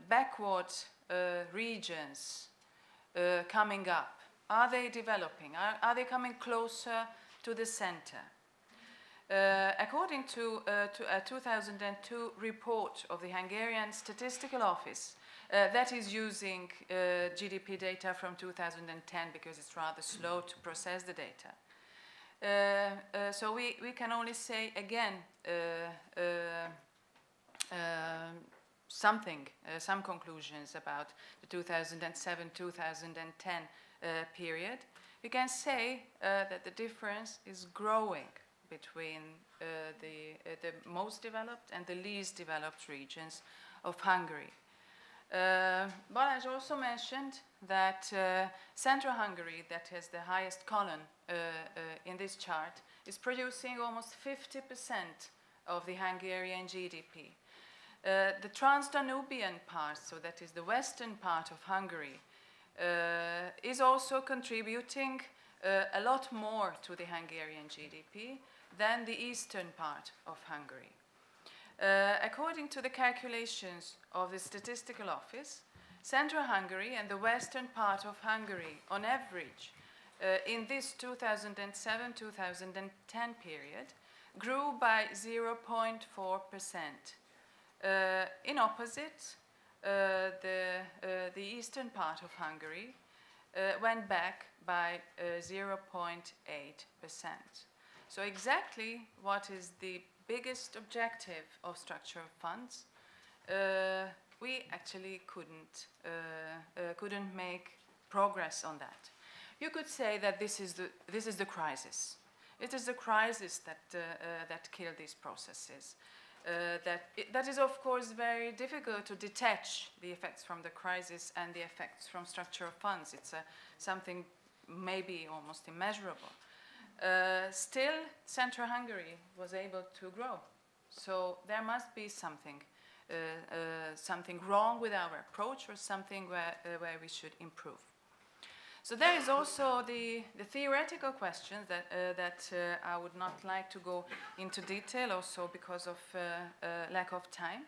backward regions coming up? Are they developing? Are they coming closer to the center? According to a 2002 report of the Hungarian Statistical Office, that is using GDP data from 2010 because it's rather slow to process the data. So we can only say again some conclusions about the 2007-2010 period. We can say that the difference is growing between the most developed and the least developed regions of Hungary. Balazs also mentioned that Central Hungary, that has the highest column in this chart, is producing almost 50% of the Hungarian GDP. The Trans-Danubian part, so that is the western part of Hungary, is also contributing a lot more to the Hungarian GDP than the eastern part of Hungary. According to the calculations of the Statistical Office, Central Hungary and the western part of Hungary, on average, in this 2007-2010 period, grew by 0.4%. In opposite, the eastern part of Hungary went back by 0.8%. So exactly what is the biggest objective of structural funds, we actually couldn't make progress on that. You could say that this is the crisis. It is the crisis that killed these processes. that is, of course, very difficult to detach the effects from the crisis and the effects from structural funds. It's something maybe almost immeasurable. Still, Central Hungary was able to grow. So there must be something wrong with our approach, or something where we should improve. So there is also the theoretical questions that I would not like to go into detail, also because of lack of time.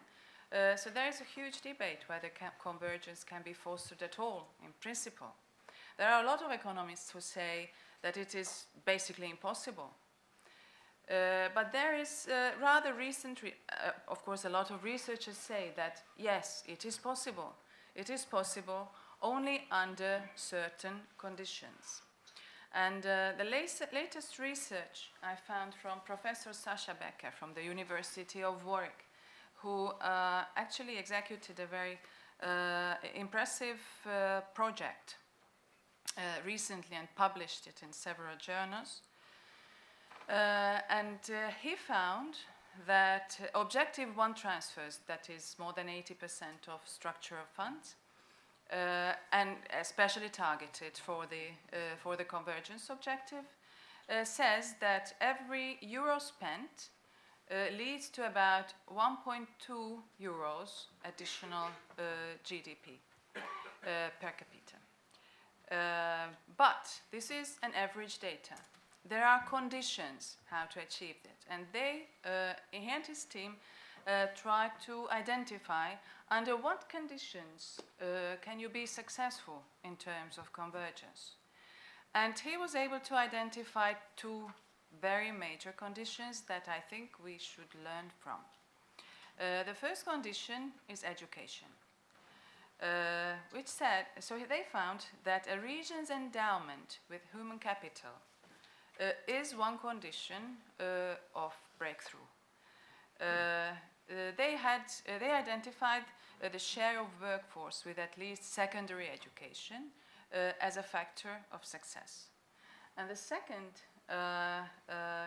So there is a huge debate whether convergence can be fostered at all, in principle. There are a lot of economists who say that it is basically impossible. But there is rather recent, of course, a lot of researchers say that, yes, it is possible. It is possible only under certain conditions. And the latest research I found from Professor Sasha Becker from the University of Warwick, who actually executed a very impressive project recently and published it in several journals. He found that objective one transfers, that is more than 80% of structural funds, and especially targeted for the convergence objective, says that every euro spent leads to about 1.2 euros additional GDP per capita. But this is an average data. There are conditions how to achieve that, and he and his team try to identify under what conditions can you be successful in terms of convergence. And he was able to identify two very major conditions that I think we should learn from. The first condition is education, so they found that a region's endowment with human capital is one condition of breakthrough. They identified the share of workforce with at least secondary education as a factor of success. And the second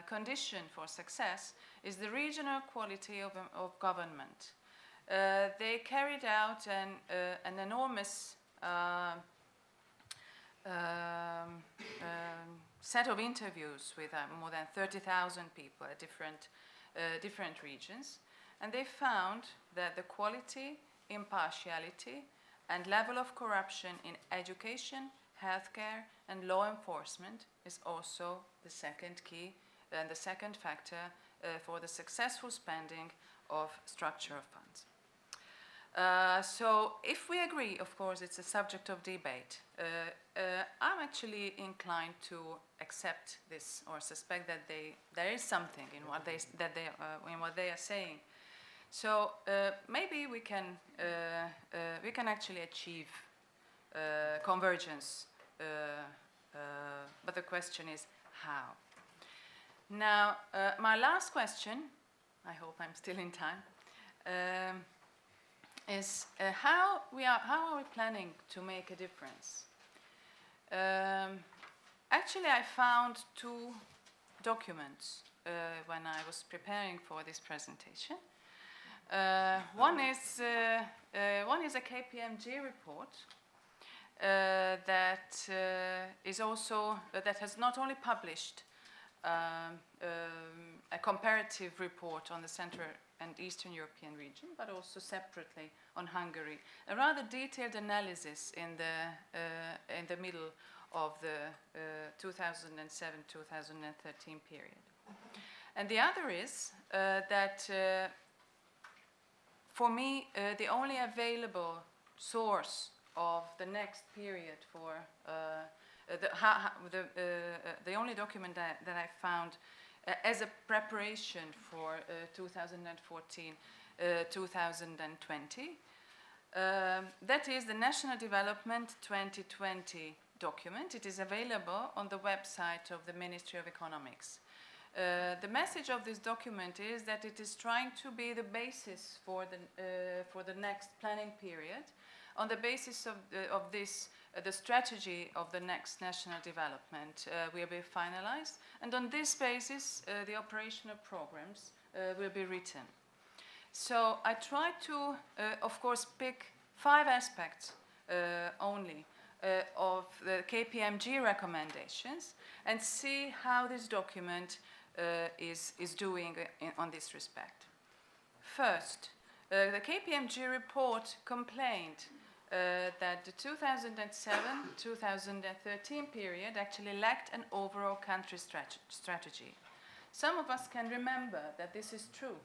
condition for success is the regional quality of government. They carried out an enormous set of interviews with more than 30,000 people at different regions, and they found that the quality, impartiality, and level of corruption in education, healthcare, and law enforcement is also the second key and the second factor for the successful spending of structural funds. So if we agree, of course, it's a subject of debate. I'm actually inclined to accept this, or suspect that there is something in what they are saying. So maybe we can actually achieve convergence, but the question is how. Now, my last question, I hope I'm still in time, is how are we planning to make a difference? Actually, I found two documents when I was preparing for this presentation. One is a KPMG report that has not only published a comparative report on the Central and Eastern European region, but also separately on Hungary, a rather detailed analysis in the middle of the 2007-2013 period. And the other is that for me, the only available source of the next period for the only document that I found as a preparation for 2014-2020, that is the National Development 2020 document. It is available on the website of the Ministry of Economics. The message of this document is that it is trying to be the basis for the next planning period. On the basis of this, the strategy of the next national development will be finalized, and on this basis, the operational programs will be written. So I try to, of course, pick 5 aspects only of the KPMG recommendations and see how this document is doing on this respect. First, the KPMG report complained that the 2007-2013 period actually lacked an overall country strategy. Some of us can remember that this is true.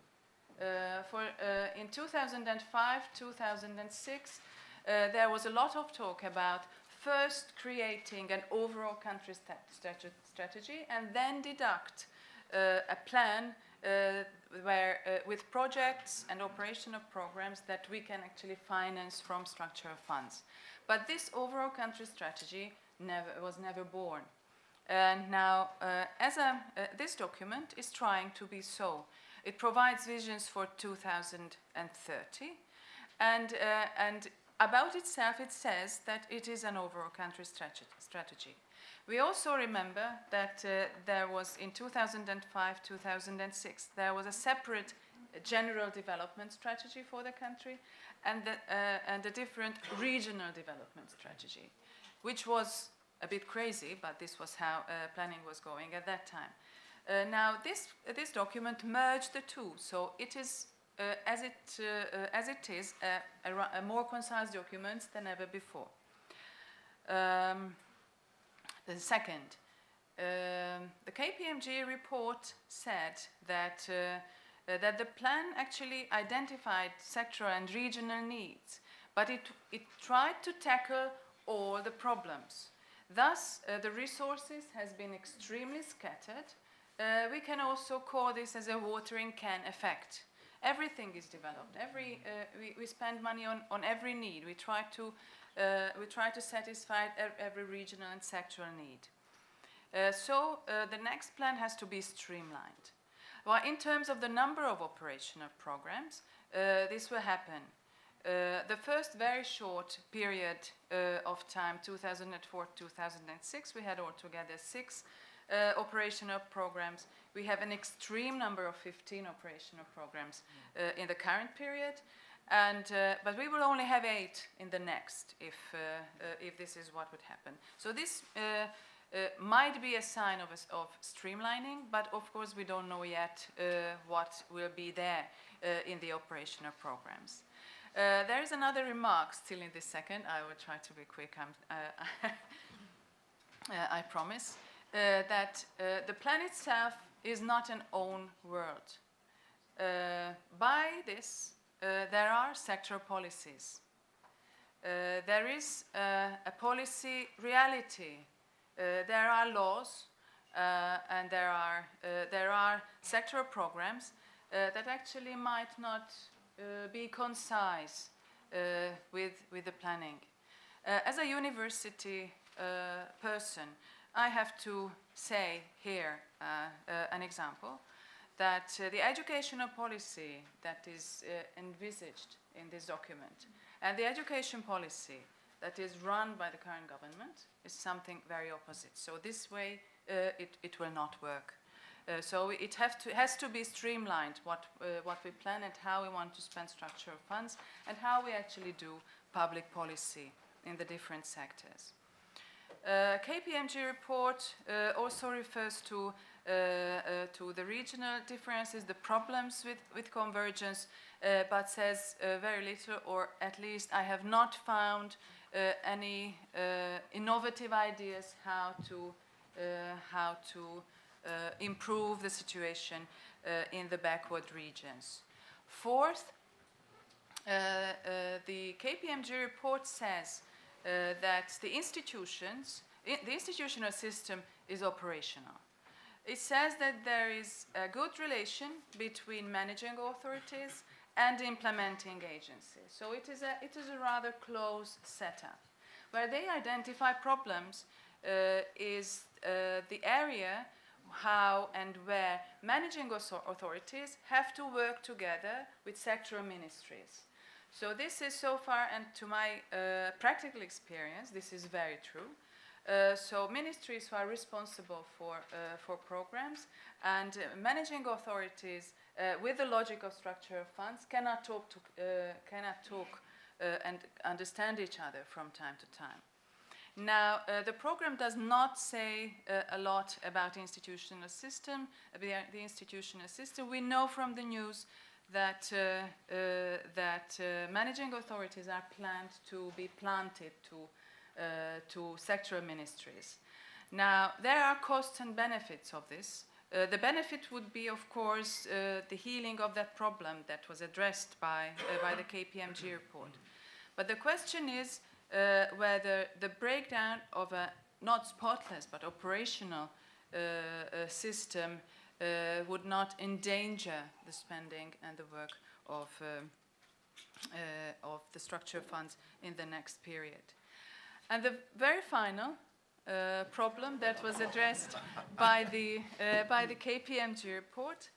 In 2005-2006, there was a lot of talk about first creating an overall country strategy and then deduct a plan with projects and operational programs that we can actually finance from structural funds. But this overall country strategy was never born. And now, this document is trying to be so. It provides visions for 2030, and about itself it says that it is an overall country strategy. We also remember that there was in 2005-2006 there was a separate general development strategy for the country and a different regional development strategy, which was a bit crazy, but this was how planning was going at that time. Now this document merged the two, so it is as it is a more concise document than ever before. The second, the KPMG report said that the plan actually identified sectoral and regional needs, but it tried to tackle all the problems. Thus, the resources has been extremely scattered. We can also call this as a watering can effect. Everything is developed. We spend money on every need. We try to satisfy every regional and sectoral need. So the next plan has to be streamlined. Well, in terms of the number of operational programs, this will happen. The first very short period of time, 2004-2006, we had altogether 6 operational programs. We have an extreme number of 15 operational programs in the current period, but we will only have 8 in the next if this is what would happen. So this might be a sign of streamlining, but of course we don't know yet what will be there in the operational programs. There is another remark still in this second. I will try to be quick, I promise. That the plan itself is not an own world. By this, there are sectoral policies. There is a policy reality. There are laws, and there are sectoral programs that actually might not be concise with the planning. As a university person, I have to say here an example that the educational policy that is envisaged in this document and the education policy that is run by the current government is something very opposite. So this way it will not work. So it has to be streamlined what we plan and how we want to spend structural funds and how we actually do public policy in the different sectors. KPMG report also refers to the regional differences, the problems with convergence, but says very little, or at least I have not found any innovative ideas how to improve the situation in the backward regions. Fourth, the KPMG report says that the institutional system is operational. It says that there is a good relation between managing authorities and implementing agencies. So it is a rather close setup. Where they identify problems is the area how and where managing authorities have to work together with sectoral ministries. So this is so far, and to my practical experience, this is very true. So ministries who are responsible for programs and managing authorities with the logic of structural funds, cannot talk and understand each other from time to time. Now, the program does not say a lot about the institutional system. The institutional system, we know from the news that managing authorities are planned to be planted to sectoral ministries. Now, there are costs and benefits of this. The benefit would be, of course, the healing of that problem that was addressed by the KPMG report. But the question is whether the breakdown of a not spotless but operational system would not endanger the spending and the work of the structural funds in the next period. And the very final problem that was addressed by the KPMG report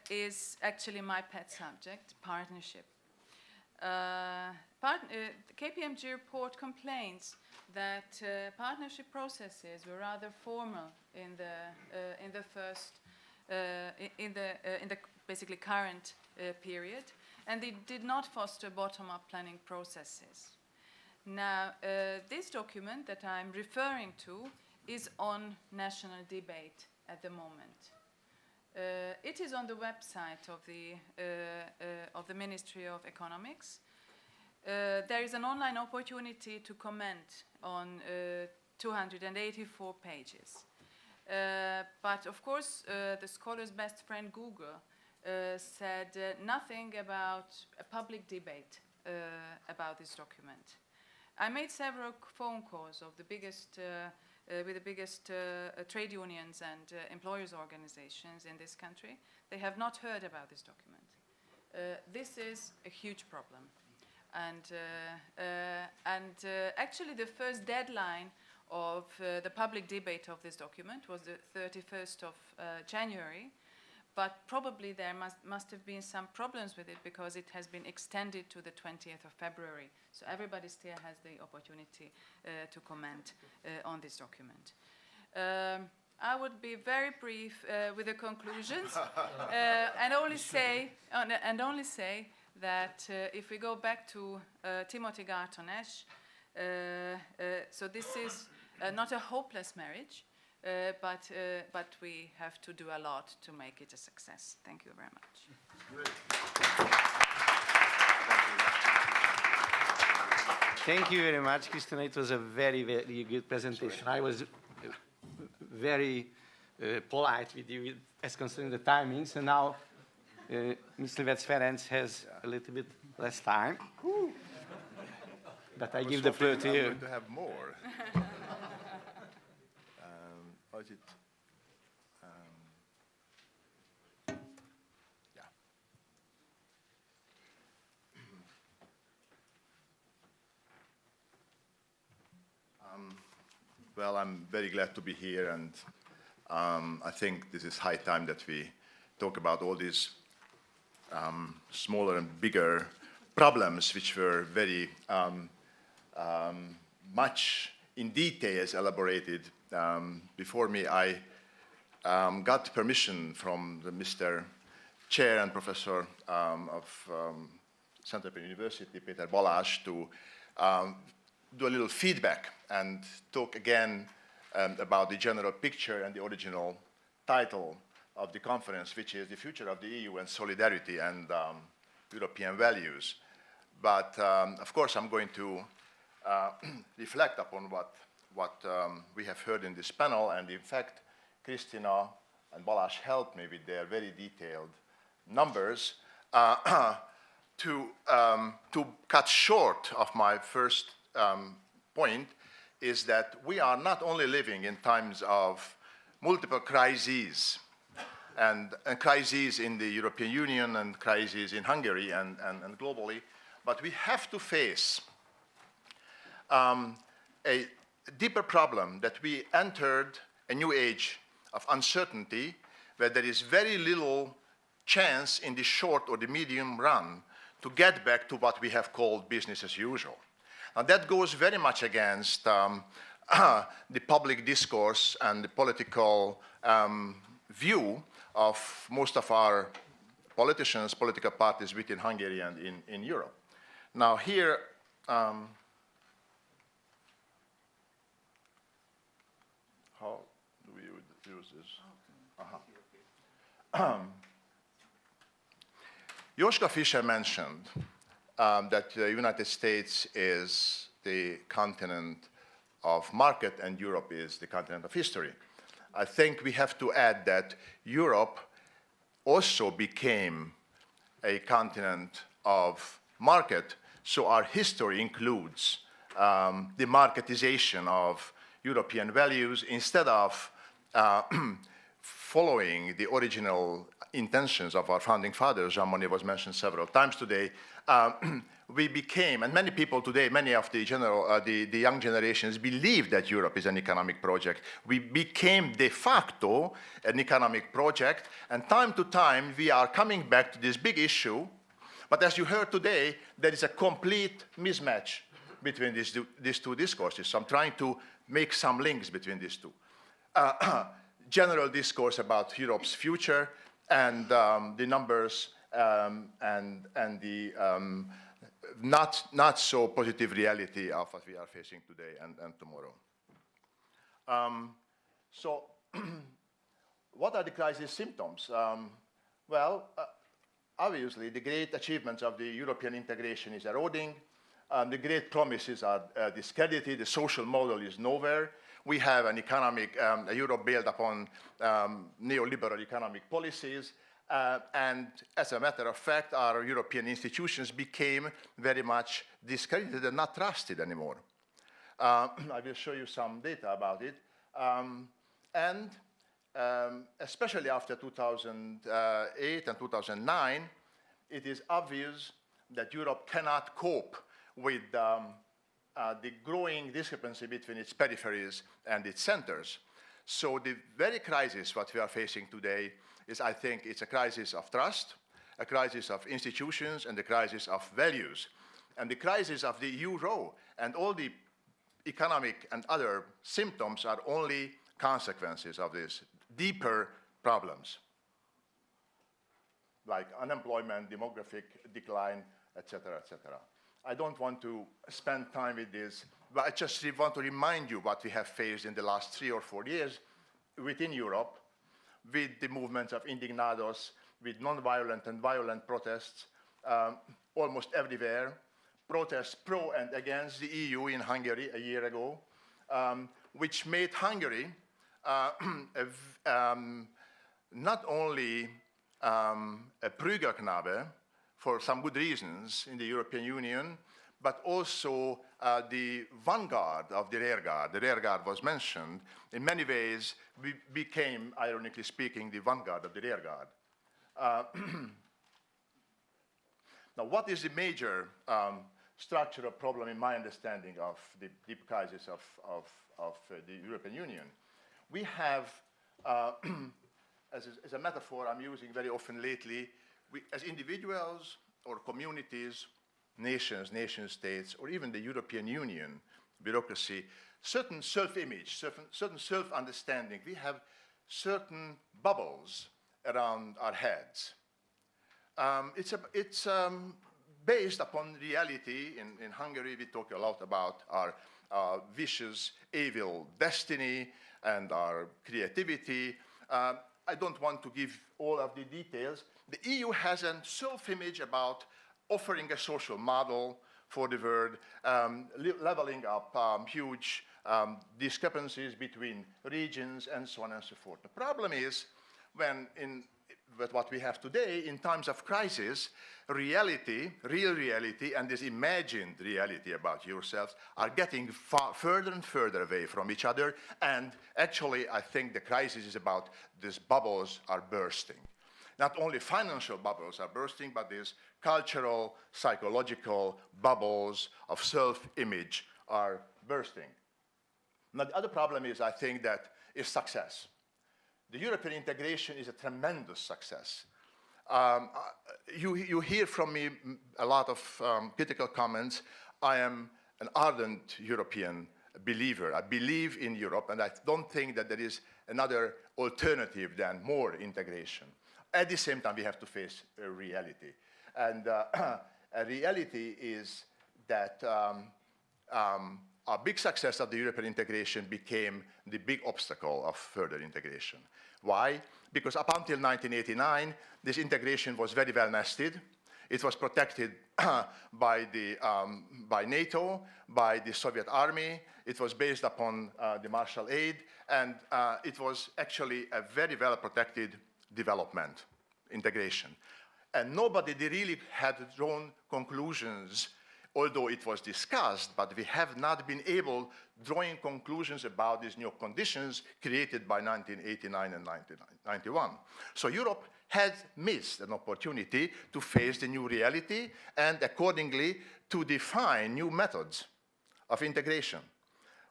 is actually my pet subject, partnership. The KPMG report complains that partnership processes were rather formal in the basically current period, and they did not foster bottom-up planning processes. Now, this document that I'm referring to is on national debate at the moment. It is on the website of the Ministry of Economics. There is an online opportunity to comment on 284 pages. But of course, the scholar's best friend Google said nothing about a public debate about this document. I made several phone calls of the biggest, with the biggest trade unions and employers' organizations in this country. They have not heard about this document. This is a huge problem. And actually the first deadline of the public debate of this document was the 31st of January, but probably there must have been some problems with it because it has been extended to the 20th of February. So everybody still has the opportunity to comment on this document. I would be very brief with the conclusions and only say that if we go back to Timothy Garton-Ash, so this is not a hopeless marriage, but we have to do a lot to make it a success. Thank you very much. Great. Thank you very much, Krisztina. It was a very, very good presentation. I was very polite with you as concerning the timings, and now Miszlivetz Ferenc has a little bit less time. But I give the floor to you. I'm going to have more. Was it? Yeah. Well, I'm very glad to be here, and I think this is high time that we talk about all these smaller and bigger problems which were very much in details elaborated before me. I got permission from the Mr. Chair and Professor of Central European University, Peter Balazs, to do a little feedback and talk again about the general picture and the original title of the conference, which is the future of the EU and solidarity and European values. But of course, I'm going to reflect upon what we have heard in this panel, and in fact, Krisztina and Balazs helped me with their very detailed numbers to cut short of my first point is that we are not only living in times of multiple crises, and crises in the European Union and crises in Hungary and globally, but we have to face a deeper problem that we entered a new age of uncertainty where there is very little chance in the short or the medium run to get back to what we have called business as usual. Now that goes very much against the public discourse and the political view of most of our politicians, political parties within Hungary and in Europe. Now here, how do we use this? Joschka Fischer mentioned that the United States is the continent of market and Europe is the continent of history. I think we have to add that Europe also became a continent of market, so our history includes the marketization of European values instead of following the original intentions of our founding fathers. Jean Monnet was mentioned several times today. We became, and many people today, many of the young generations believe that Europe is an economic project. We became de facto an economic project, and time to time we are coming back to this big issue. But as you heard today, there is a complete mismatch between these two discourses. So I'm trying to make some links between these two. General discourse about Europe's future and the numbers and the not so positive reality of what we are facing today and tomorrow. So what are the crisis symptoms? Well, obviously the great achievements of the European integration is eroding. The great promises are discredited. The social model is nowhere. We have an economic, a Europe built upon neoliberal economic policies. And as a matter of fact, our European institutions became very much discredited and not trusted anymore. I will show you some data about it. Especially after 2008 and 2009, it is obvious that Europe cannot cope with the growing discrepancy between its peripheries and its centers. So the very crisis what we are facing today is, I think, it's a crisis of trust, a crisis of institutions, and a crisis of values. And the crisis of the euro and all the economic and other symptoms are only consequences of these deeper problems, like unemployment, demographic decline, etc., etc. I don't want to spend time with this, but I just want to remind you what we have faced in the last 3 or 4 years within Europe, with the movements of indignados, with non-violent and violent protests almost everywhere, protests pro and against the EU in Hungary a year ago, which made Hungary not only a Prügelknabe for some good reasons in the European Union, but also the vanguard of the rearguard. The rearguard was mentioned. In many ways, we became, ironically speaking, the vanguard of the rearguard. Now, what is the major structural problem in my understanding of the deep crisis of the European Union? We have, as a metaphor I'm using very often lately, we, as individuals or communities, nations, nation-states, or even the European Union bureaucracy, certain self-image, certain self-understanding. We have certain bubbles around our heads. It's based upon reality. In Hungary, we talk a lot about our vicious, evil destiny and our creativity. I don't want to give all of the details. The EU has a self-image about offering a social model for the world, leveling up huge discrepancies between regions and so on and so forth. The problem is when with what we have today, in times of crisis, reality, real reality, and this imagined reality about yourselves are getting further and further away from each other. And actually, I think the crisis is about these bubbles are bursting. Not only financial bubbles are bursting, but these cultural, psychological bubbles of self-image are bursting. Now, the other problem is, I think, that is success. The European integration is a tremendous success. You hear from me a lot of critical comments. I am an ardent European believer. I believe in Europe, and I don't think that there is another alternative than more integration. at the same time, we have to face a reality. And a reality is that a big success of the European integration became the big obstacle of further integration. Why? Because up until 1989, this integration was very well nested. It was protected by NATO, by the Soviet army. It was based upon the Marshall Aid, and it was actually a very well protected development, integration. And nobody really had drawn conclusions, although it was discussed, but we have not been able drawing conclusions about these new conditions created by 1989 and 1991. So Europe had missed an opportunity to face the new reality and accordingly to define new methods of integration.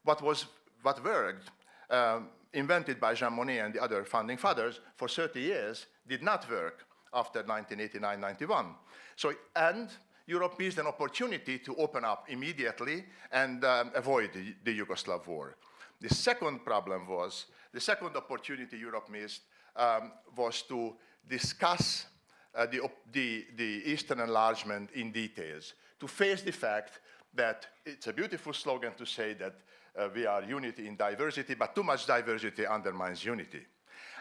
What worked, invented by Jean Monnet and the other founding fathers for 30 years, did not work after 1989-91. So, and Europe missed an opportunity to open up immediately and avoid the Yugoslav war. The second problem was, the second opportunity Europe missed was to discuss the Eastern enlargement in details, to face the fact that it's a beautiful slogan to say that we are unity in diversity, but too much diversity undermines unity.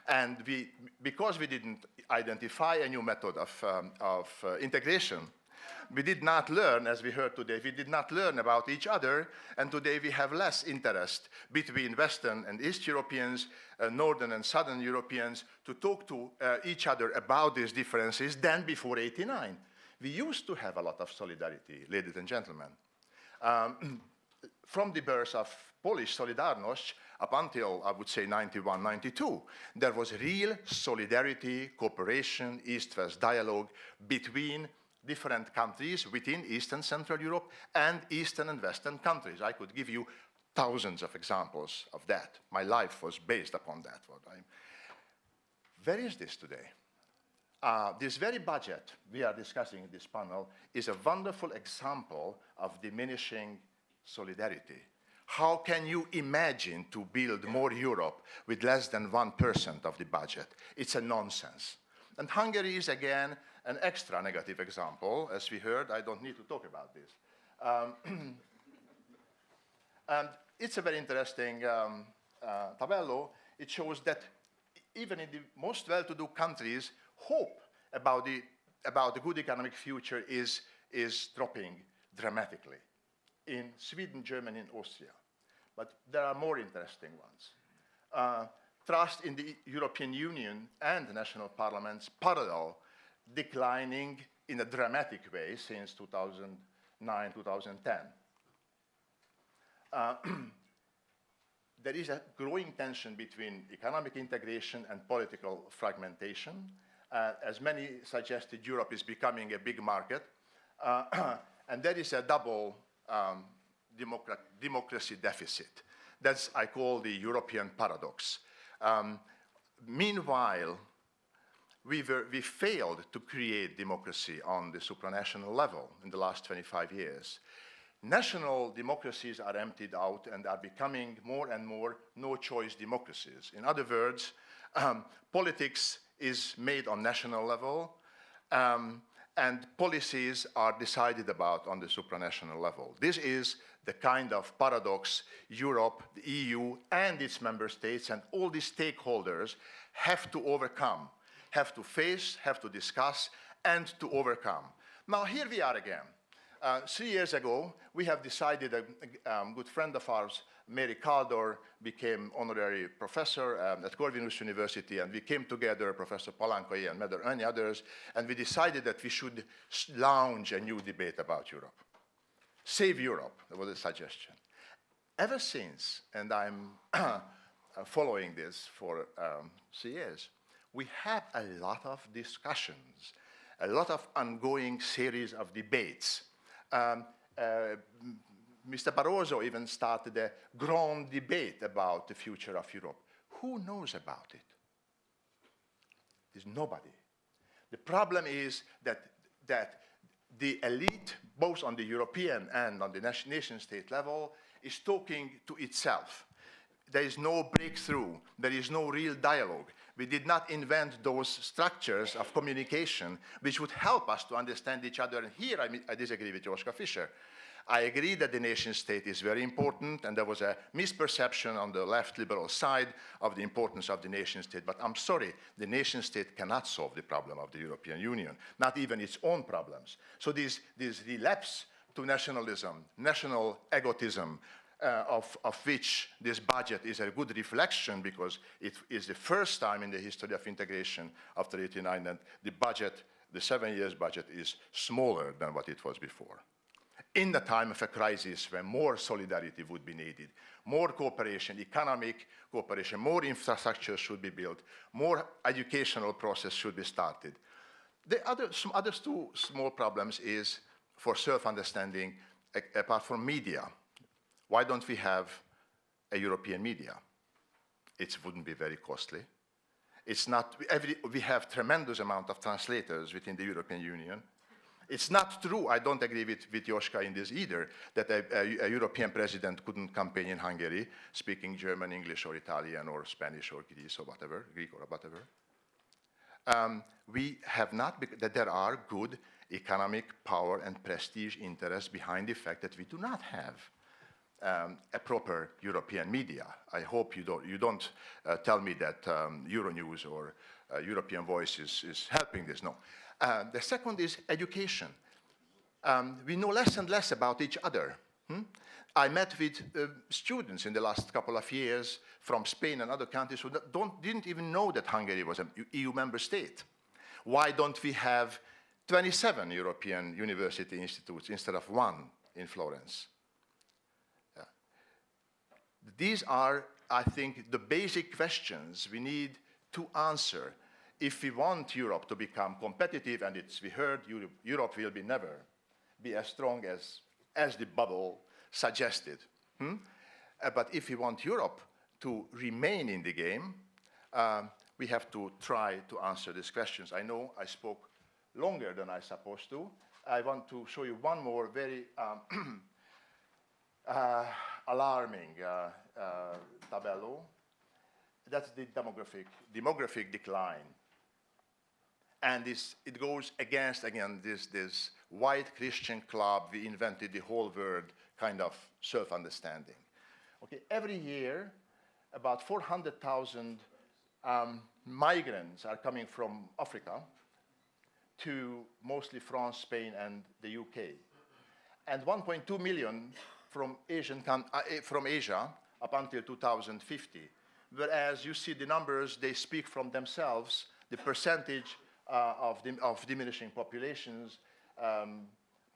And because we didn't identify a new method of integration, we did not learn, as we heard today, we did not learn about each other, and today we have less interest between Western and East Europeans, Northern and Southern Europeans, to talk to each other about these differences than before '89. We used to have a lot of solidarity, ladies and gentlemen. From the birth of Polish Solidarność up until, I would say, 91, 92, there was real solidarity, cooperation, East-West dialogue between different countries within Eastern Central Europe and Eastern and Western countries. I could give you thousands of examples of that. My life was based upon that. Where is this today? This very budget we are discussing in this panel is a wonderful example of diminishing solidarity. How can you imagine to build more Europe with less than 1% of the budget? It's a nonsense. And Hungary is, again, an extra negative example. As we heard, I don't need to talk about this. And it's a very interesting tableau. It shows that even in the most well-to-do countries, hope about the good economic future is dropping dramatically. In Sweden, Germany, and Austria. But there are more interesting ones. Trust in the European Union and the national parliaments parallel, declining in a dramatic way since 2009, 2010. There is a growing tension between economic integration and political fragmentation. As many suggested, Europe is becoming a big market. And there is a double democracy deficit. That's, I call, the European paradox. Meanwhile, we failed to create democracy on the supranational level in the last 25 years. National democracies are emptied out and are becoming more and more no-choice democracies. In other words, politics is made on national level, and policies are decided about on the supranational level. This is the kind of paradox Europe, the EU, and its member states, and all the stakeholders have to overcome, have to face, have to discuss, and to overcome. Now, here we are again. 3 years ago, we have decided, a good friend of ours, Mary Kaldor, became honorary professor at Corvinus University, and we came together, Professor Palankai and many others, and we decided that we should launch a new debate about Europe. Save Europe, that was a suggestion. Ever since, and I'm following this for 3 years, we have a lot of discussions, a lot of ongoing series of debates. Mr. Barroso even started a grand debate about the future of Europe. Who knows about it? There's nobody. The problem is that the elite, both on the European and on the nation-state level, is talking to itself. There is no breakthrough. There is no real dialogue. We did not invent those structures of communication which would help us to understand each other. And here I disagree with Joschka Fischer. I agree that the nation state is very important, and there was a misperception on the left liberal side of the importance of the nation state. But I'm sorry, the nation state cannot solve the problem of the European Union, not even its own problems. So this relapse to nationalism, national egotism, of which this budget is a good reflection, because it is the first time in the history of integration after 1989 that the budget, the 7 years budget, is smaller than what it was before. In the time of a crisis when more solidarity would be needed, more cooperation, economic cooperation, more infrastructure should be built, more educational process should be started. Some other two small problems is for self-understanding, apart from media. Why don't we have a European media? It wouldn't be very costly. It's not, we have tremendous amount of translators within the European Union. It's not true, I don't agree with Joschka in this either, that a European president couldn't campaign in Hungary speaking German, English, or Italian, or Spanish, or Greece, or whatever, Greek, or whatever. We have not, that there are good economic power and prestige interests behind the fact that we do not have a proper European media. I hope you don't tell me that Euronews or European Voice is helping this, no. The second is education. We know less and less about each other. I met with students in the last couple of years from Spain and other countries who didn't even know that Hungary was an EU member state. Why don't we have 27 European university institutes instead of one in Florence? These are, I think, the basic questions we need to answer if we want Europe to become competitive. And we heard Europe will never be as strong as the bubble suggested. But if we want Europe to remain in the game, we have to try to answer these questions. I know I spoke longer than I supposed to. I want to show you one more very alarming tableau. That's the demographic decline. And it goes against, again, this white Christian club, we invented the whole world kind of self-understanding. Okay, every year, about 400,000 migrants are coming from Africa to mostly France, Spain, and the UK. And 1.2 million from Asia up until 2050. Whereas you see the numbers, they speak from themselves, the percentage of diminishing populations,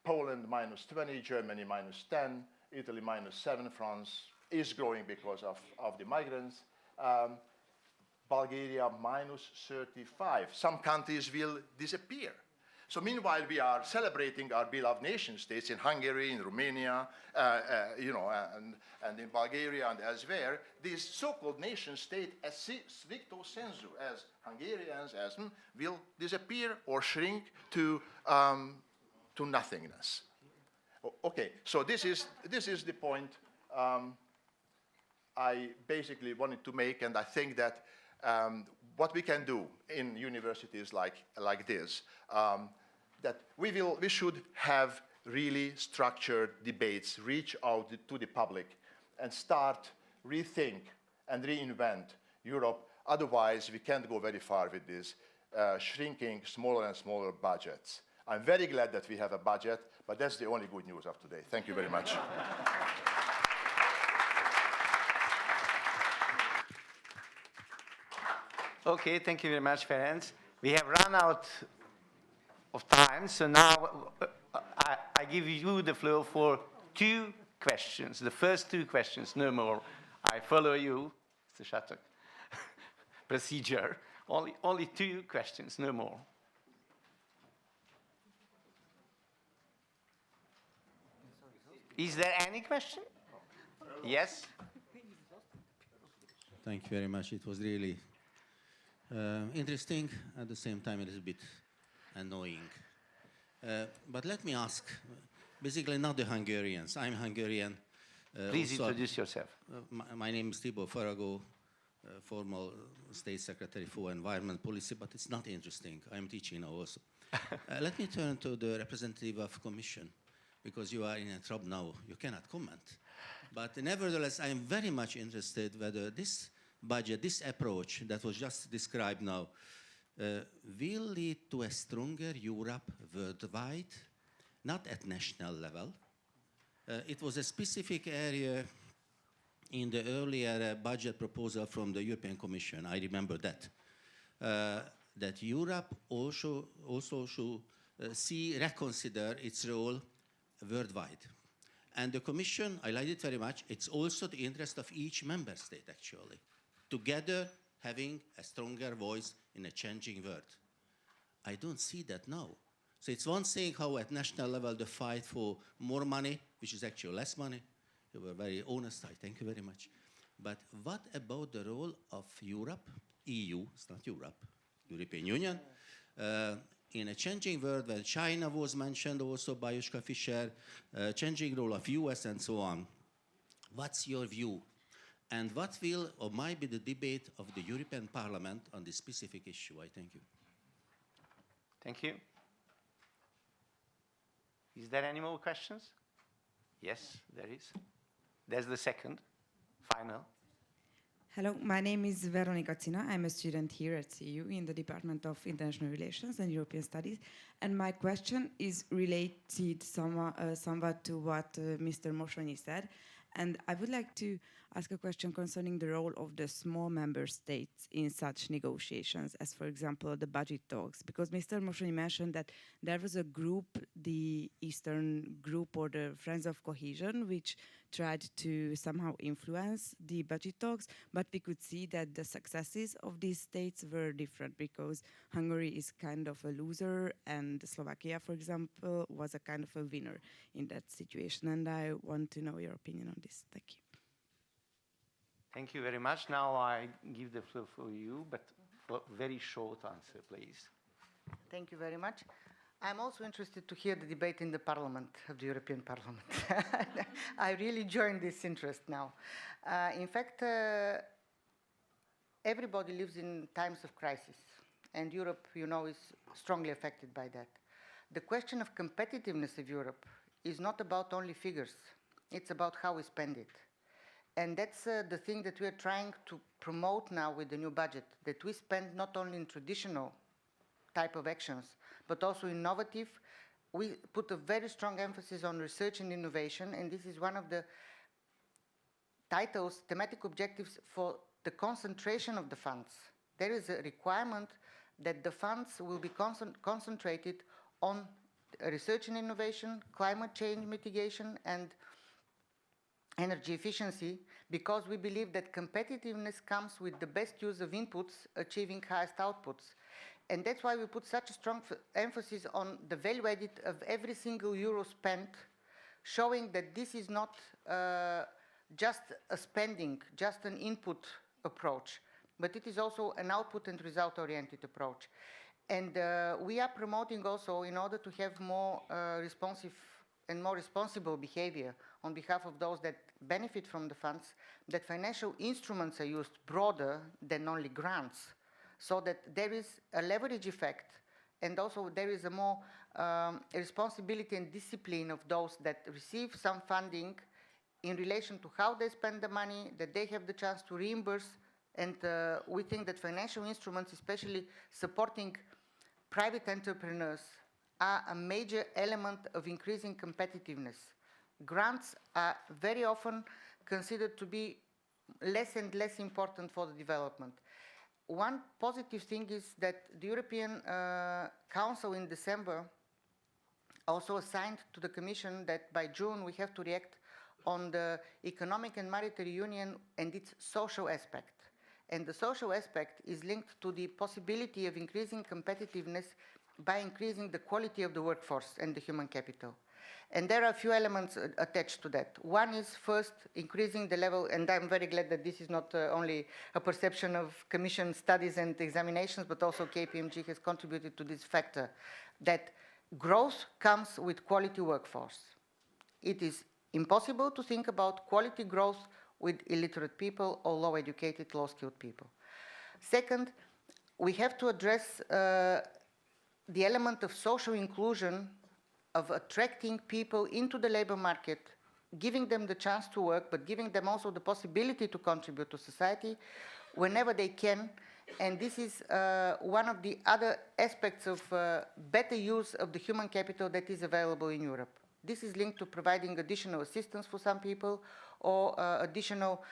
Poland -20, Germany -10, Italy -7, France is growing because of the migrants, Bulgaria -35. Some countries will disappear. So meanwhile, we are celebrating our beloved nation states in Hungary, in Romania, and in Bulgaria and elsewhere. This so-called nation state, as stricto sensu, as Hungarians, will disappear or shrink to nothingness. Okay, so this is the point I basically wanted to make, and I think that what we can do in universities like this, that we should have really structured debates, reach out to the public, and start rethink and reinvent Europe. Otherwise, we can't go very far with this shrinking smaller and smaller budgets. I'm very glad that we have a budget, but that's the only good news of today. Thank you very much. Okay, thank you very much, Ferenc. We have run out of time, so now I give you the floor for 2 questions. The first 2 questions, no more. I follow you, Mr. Shattuck. Procedure. Only 2 questions, no more. Is there any question? Yes? Thank you very much. It was really interesting, at the same time a little bit annoying. But let me ask, basically not the Hungarians. I'm Hungarian. Please introduce yourself. My name is Tibor Farago. formal State Secretary for Environment Policy, but it's not interesting. I'm teaching now also. Let me turn to the representative of Commission, because you are in a trouble now. You cannot comment. But nevertheless, I am very much interested whether this budget, this approach that was just described now, will lead to a stronger Europe worldwide, not at national level. It was a specific area in the earlier budget proposal from the European Commission. I remember that. That Europe also should reconsider its role worldwide. And the Commission, I like it very much, it's also the interest of each member state, actually, together having a stronger voice in a changing world. I don't see that now. So it's one thing how at national level the fight for more money, which is actually less money. You were very honest, I thank you very much. But what about the role of Europe, EU, it's not Europe, European Union, in a changing world where China was mentioned also by Joschka Fischer, changing role of US and so on. What's your view? And what will or might be the debate of the European Parliament on this specific issue? I thank you. Thank you. Is there any more questions? Yes, there is. There's the second, final. Hello, my name is Veronika Cina. I'm a student here at CEU in the Department of International Relations and European Studies. And my question is related somewhat to what Mr. Mosonyi said. And I would like to ask a question concerning the role of the small member states in such negotiations, as for example, the budget talks. Because Mr. Mosonyi mentioned that there was a group, the Eastern group or the Friends of Cohesion, which tried to somehow influence the budget talks, but we could see that the successes of these states were different because Hungary is kind of a loser and Slovakia, for example, was a kind of a winner in that situation. And I want to know your opinion on this. Thank you. Thank you very much. Now I give the floor for you, but for very short answer, please. Thank you very much. I'm also interested to hear the debate in the Parliament, of the European Parliament. I really join this interest now. In fact, everybody lives in times of crisis, and Europe, you know, is strongly affected by that. The question of competitiveness of Europe is not about only figures. It's about how we spend it. And that's the thing that we are trying to promote now with the new budget, that we spend not only in traditional type of actions, but also innovative. We put a very strong emphasis on research and innovation, and this is one of the titles, thematic objectives for the concentration of the funds. There is a requirement that the funds will be concentrated on research and innovation, climate change mitigation, and energy efficiency, because we believe that competitiveness comes with the best use of inputs, achieving highest outputs. And that's why we put such a strong emphasis on the value added of every single euro spent, showing that this is not just a spending, just an input approach, but it is also an output and result-oriented approach. And we are promoting also, in order to have more responsive and more responsible behavior on behalf of those that benefit from the funds, that financial instruments are used broader than only grants, so that there is a leverage effect, and also there is a more responsibility and discipline of those that receive some funding in relation to how they spend the money, that they have the chance to reimburse. And we think that financial instruments, especially supporting private entrepreneurs, are a major element of increasing competitiveness. Grants are very often considered to be less and less important for the development. One positive thing is that the European Council in December also assigned to the Commission that by June we have to react on the economic and monetary union and its social aspect. And the social aspect is linked to the possibility of increasing competitiveness by increasing the quality of the workforce and the human capital. And there are a few elements attached to that. One is first increasing the level, and I'm very glad that this is not only a perception of Commission studies and examinations, but also KPMG has contributed to this factor, that growth comes with quality workforce. It is impossible to think about quality growth with illiterate people or low-educated, low-skilled people. Second, we have to address the element of social inclusion, of attracting people into the labor market, giving them the chance to work, but giving them also the possibility to contribute to society whenever they can. And this is one of the other aspects of better use of the human capital that is available in Europe. This is linked to providing additional assistance for some people or additional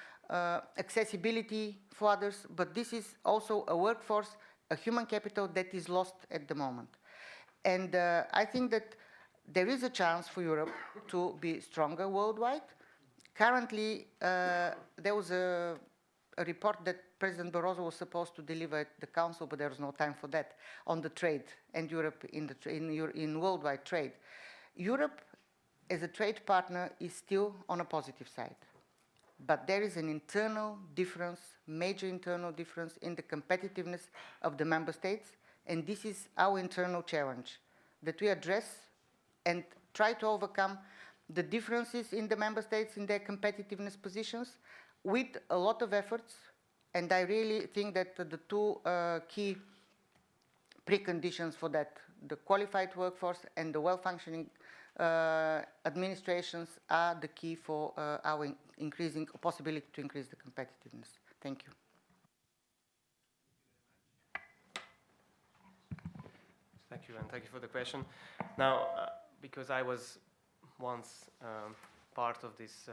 accessibility for others, but this is also a workforce, a human capital that is lost at the moment. And I think that there is a chance for Europe to be stronger worldwide. Currently, there was a report that President Barroso was supposed to deliver at the Council, but there was no time for that, on the trade and Europe in worldwide trade. Europe, as a trade partner, is still on a positive side. But there is an internal difference, major internal difference in the competitiveness of the member states, and this is our internal challenge, that we address and try to overcome the differences in the member states in their competitiveness positions with a lot of efforts. And I really think that the two key preconditions for that, the qualified workforce and the well-functioning administrations, are the key for our increasing possibility to increase the competitiveness. Thank you. Thank you, and thank you for the question. Now, because I was once part of this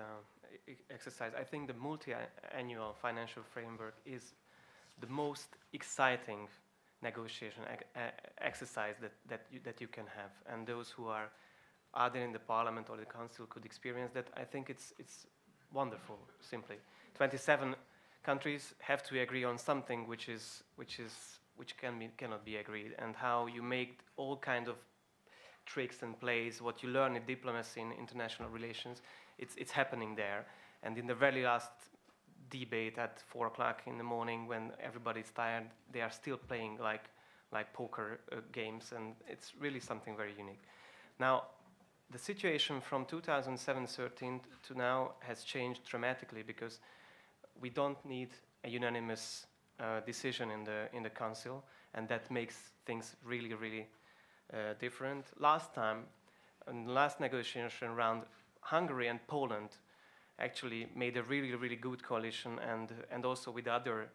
exercise, I think the multi-annual financial framework is the most exciting negotiation exercise that you can have, and those who are either in the Parliament or the Council could experience that. I think it's wonderful. Simply, 27 countries have to agree on something which cannot be agreed, and how you make all kind of tricks and plays, what you learn in diplomacy and international relations, it's happening there. And in the very last debate at 4 o'clock in the morning, when everybody's tired, they are still playing like poker games, and it's really something very unique. Now, the situation from 2007-13 to now has changed dramatically, because we don't need a unanimous decision in the Council, and that makes things really, really different. Last time, in the last negotiation round, Hungary and Poland actually made a really, really good coalition, and also with other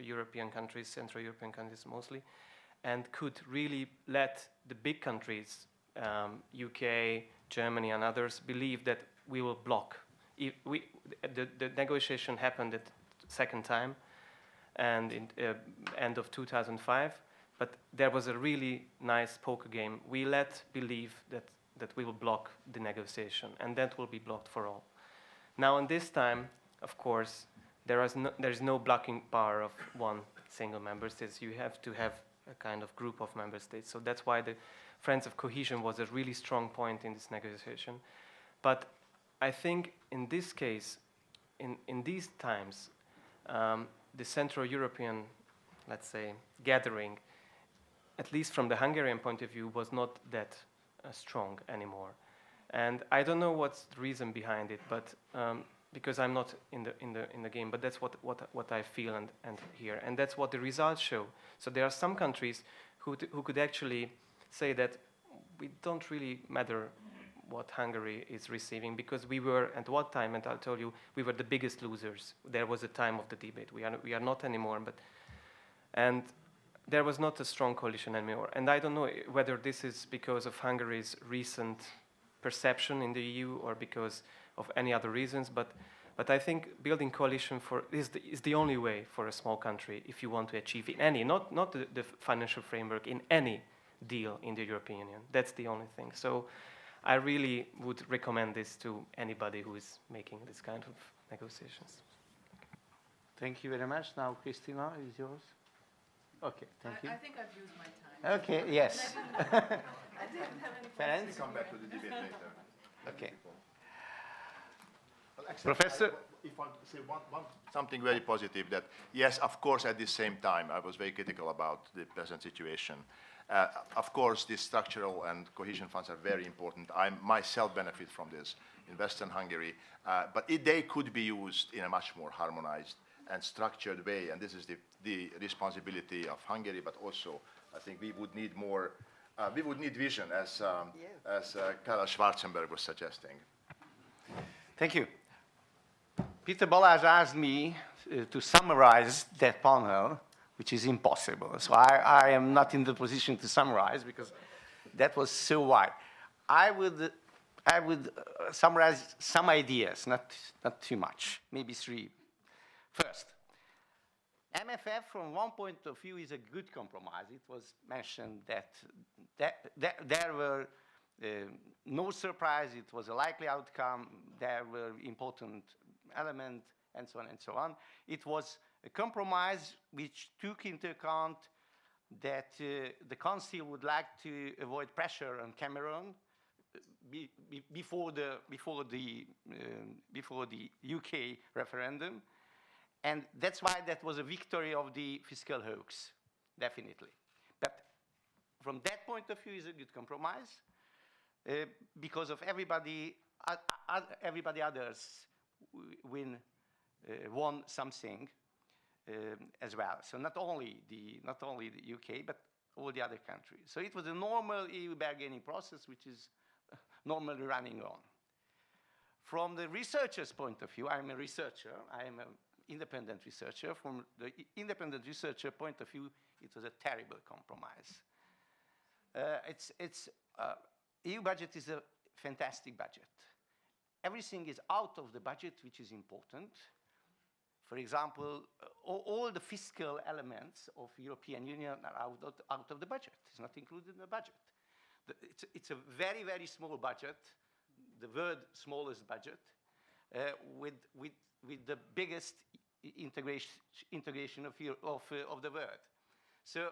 European countries, Central European countries mostly, and could really let the big countries, UK, Germany, and others, believe that we will block. The negotiation happened at the second time, and in end of 2005. But there was a really nice poker game. We let believe that we will block the negotiation, and that will be blocked for all. Now, in this time, of course, there is no blocking power of one single member state. You have to have a kind of group of member states. So that's why the Friends of Cohesion was a really strong point in this negotiation. But I think in this case, in these times, the Central European, let's say, gathering, at least from the Hungarian point of view, was not that strong anymore. And I don't know what's the reason behind it, but because I'm not in the game, but that's what I feel and hear, and that's what the results show. So there are some countries who could actually say that we don't really matter what Hungary is receiving, because we were at what time, and I'll tell you, we were the biggest losers. There was a time of the debate. We are not anymore, and there was not a strong coalition anymore. And I don't know whether this is because of Hungary's recent perception in the EU or because of any other reasons, but I think building coalition is the only way for a small country if you want to achieve in any, not the financial framework, in any deal in the European Union. That's the only thing. So I really would recommend this to anybody who is making this kind of negotiations. Thank you very much. Now, Krisztina, is yours. Okay, thank you. I think I've used my time. Okay, yes. I didn't have any Ferenc? We'll come back to the debate later. Okay. Well, actually, Professor? If I say something very positive, that yes, of course, at the same time, I was very critical about the present situation. Of course, these structural and cohesion funds are very important. I myself benefit from this in Western Hungary, but they could be used in a much more harmonized and structured way, and this is the responsibility of Hungary, but also I think we would need more, we would need vision, as Karl Schwarzenberg was suggesting. Thank you. Peter Balazs asked me to summarize that panel, which is impossible. So I am not in the position to summarize because that was so wide. I would summarize some ideas, not too much, maybe three. First, MFF from one point of view is a good compromise. It was mentioned that there were no surprise, it was a likely outcome, there were important elements, and so on and so on. It was a compromise which took into account that the Council would like to avoid pressure on Cameron before the UK referendum. And that's why that was a victory of the fiscal hoax, definitely. But from that point of view, it's a good compromise because of everybody others won something as well. So not only the UK, but all the other countries. So it was a normal EU bargaining process, which is normally running on. From the researcher's point of view, I'm a researcher. I am an independent researcher. From the independent researcher point of view, it was a terrible compromise. EU budget is a fantastic budget. Everything is out of the budget, which is important. For example, all the fiscal elements of European Union are out of the budget. It's not included in the budget. It's a very, very small budget, the world smallest budget, with the biggest integration of the world. So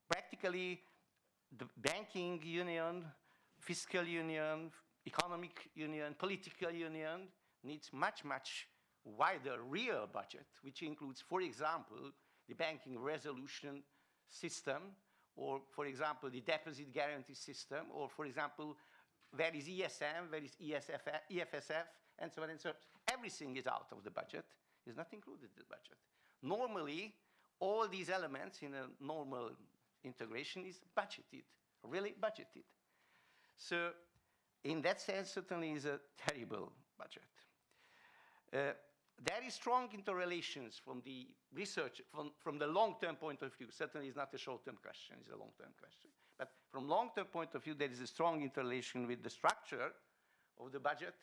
practically, the banking union, fiscal union, economic union, political union needs much, much wider real budget, which includes, for example, the banking resolution system, or, for example, the deposit guarantee system, or, for example, where is ESM, where is EFSF, and so on and so on. Everything is out of the budget, is not included in the budget. Normally, all these elements in a normal integration is budgeted, really budgeted. So, in that sense, certainly is a terrible budget. There is strong interrelations from the research, from the long-term point of view. Certainly it's not a short-term question, it's a long-term question. But from long-term point of view, there is a strong interrelation with the structure of the budget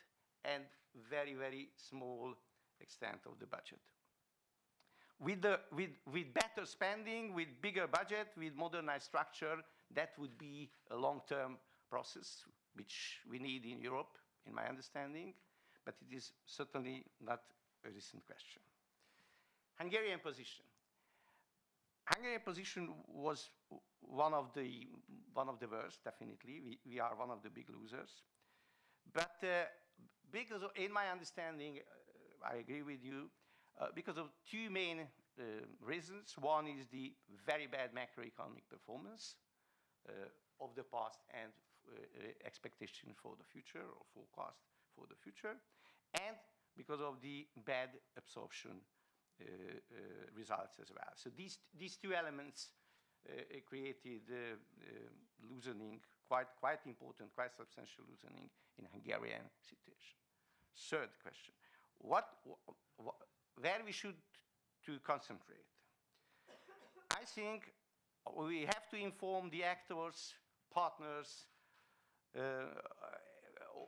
and very, very small extent of the budget. With better spending, with bigger budget, with modernized structure, that would be a long-term process, which we need in Europe, in my understanding, but it is certainly not a recent question. Hungarian position. Hungarian position was one of the worst, definitely. We are one of the big losers. But because of, in my understanding, I agree with you, because of two main reasons. One is the very bad macroeconomic performance of the past and expectation for the future, or forecast for the future, and because of the bad absorption results as well. So these two elements created loosening, quite important, quite substantial loosening in Hungarian situation. Third question, where we should to concentrate? I think we have to inform the actors, partners,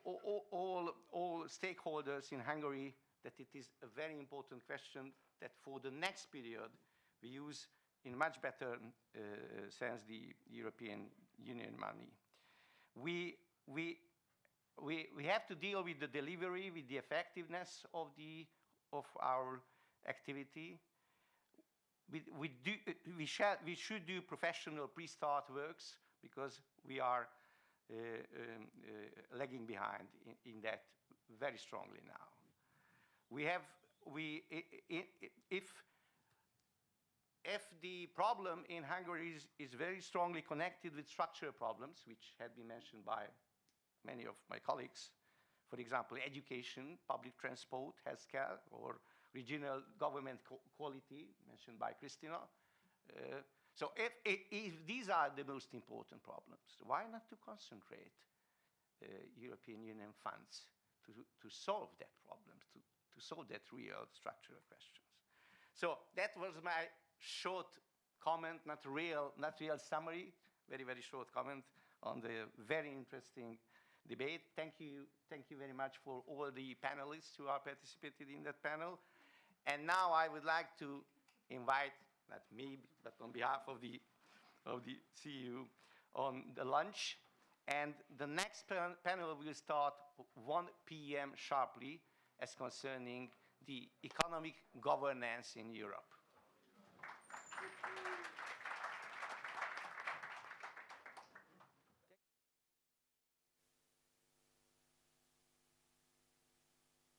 all stakeholders in Hungary that it is a very important question that for the next period we use in much better sense the European Union money. We have to deal with the delivery, with the effectiveness of our activity. We should do professional pre-start works because we are lagging behind in that very strongly now. if the problem in Hungary is very strongly connected with structural problems, which had been mentioned by many of my colleagues, for example, education, public transport, healthcare, or regional government quality, mentioned by Krisztina. So if these are the most important problems, why not to concentrate European Union funds to solve that problem, to solve that real structural questions? So that was my short comment, not real summary, very, very short comment on the very interesting debate. Thank you very much for all the panelists who are participated in that panel. And now I would like to invite, not me, but on behalf of the CEU, on the lunch. And the next panel will start 1 p.m. sharply as concerning the economic governance in Europe.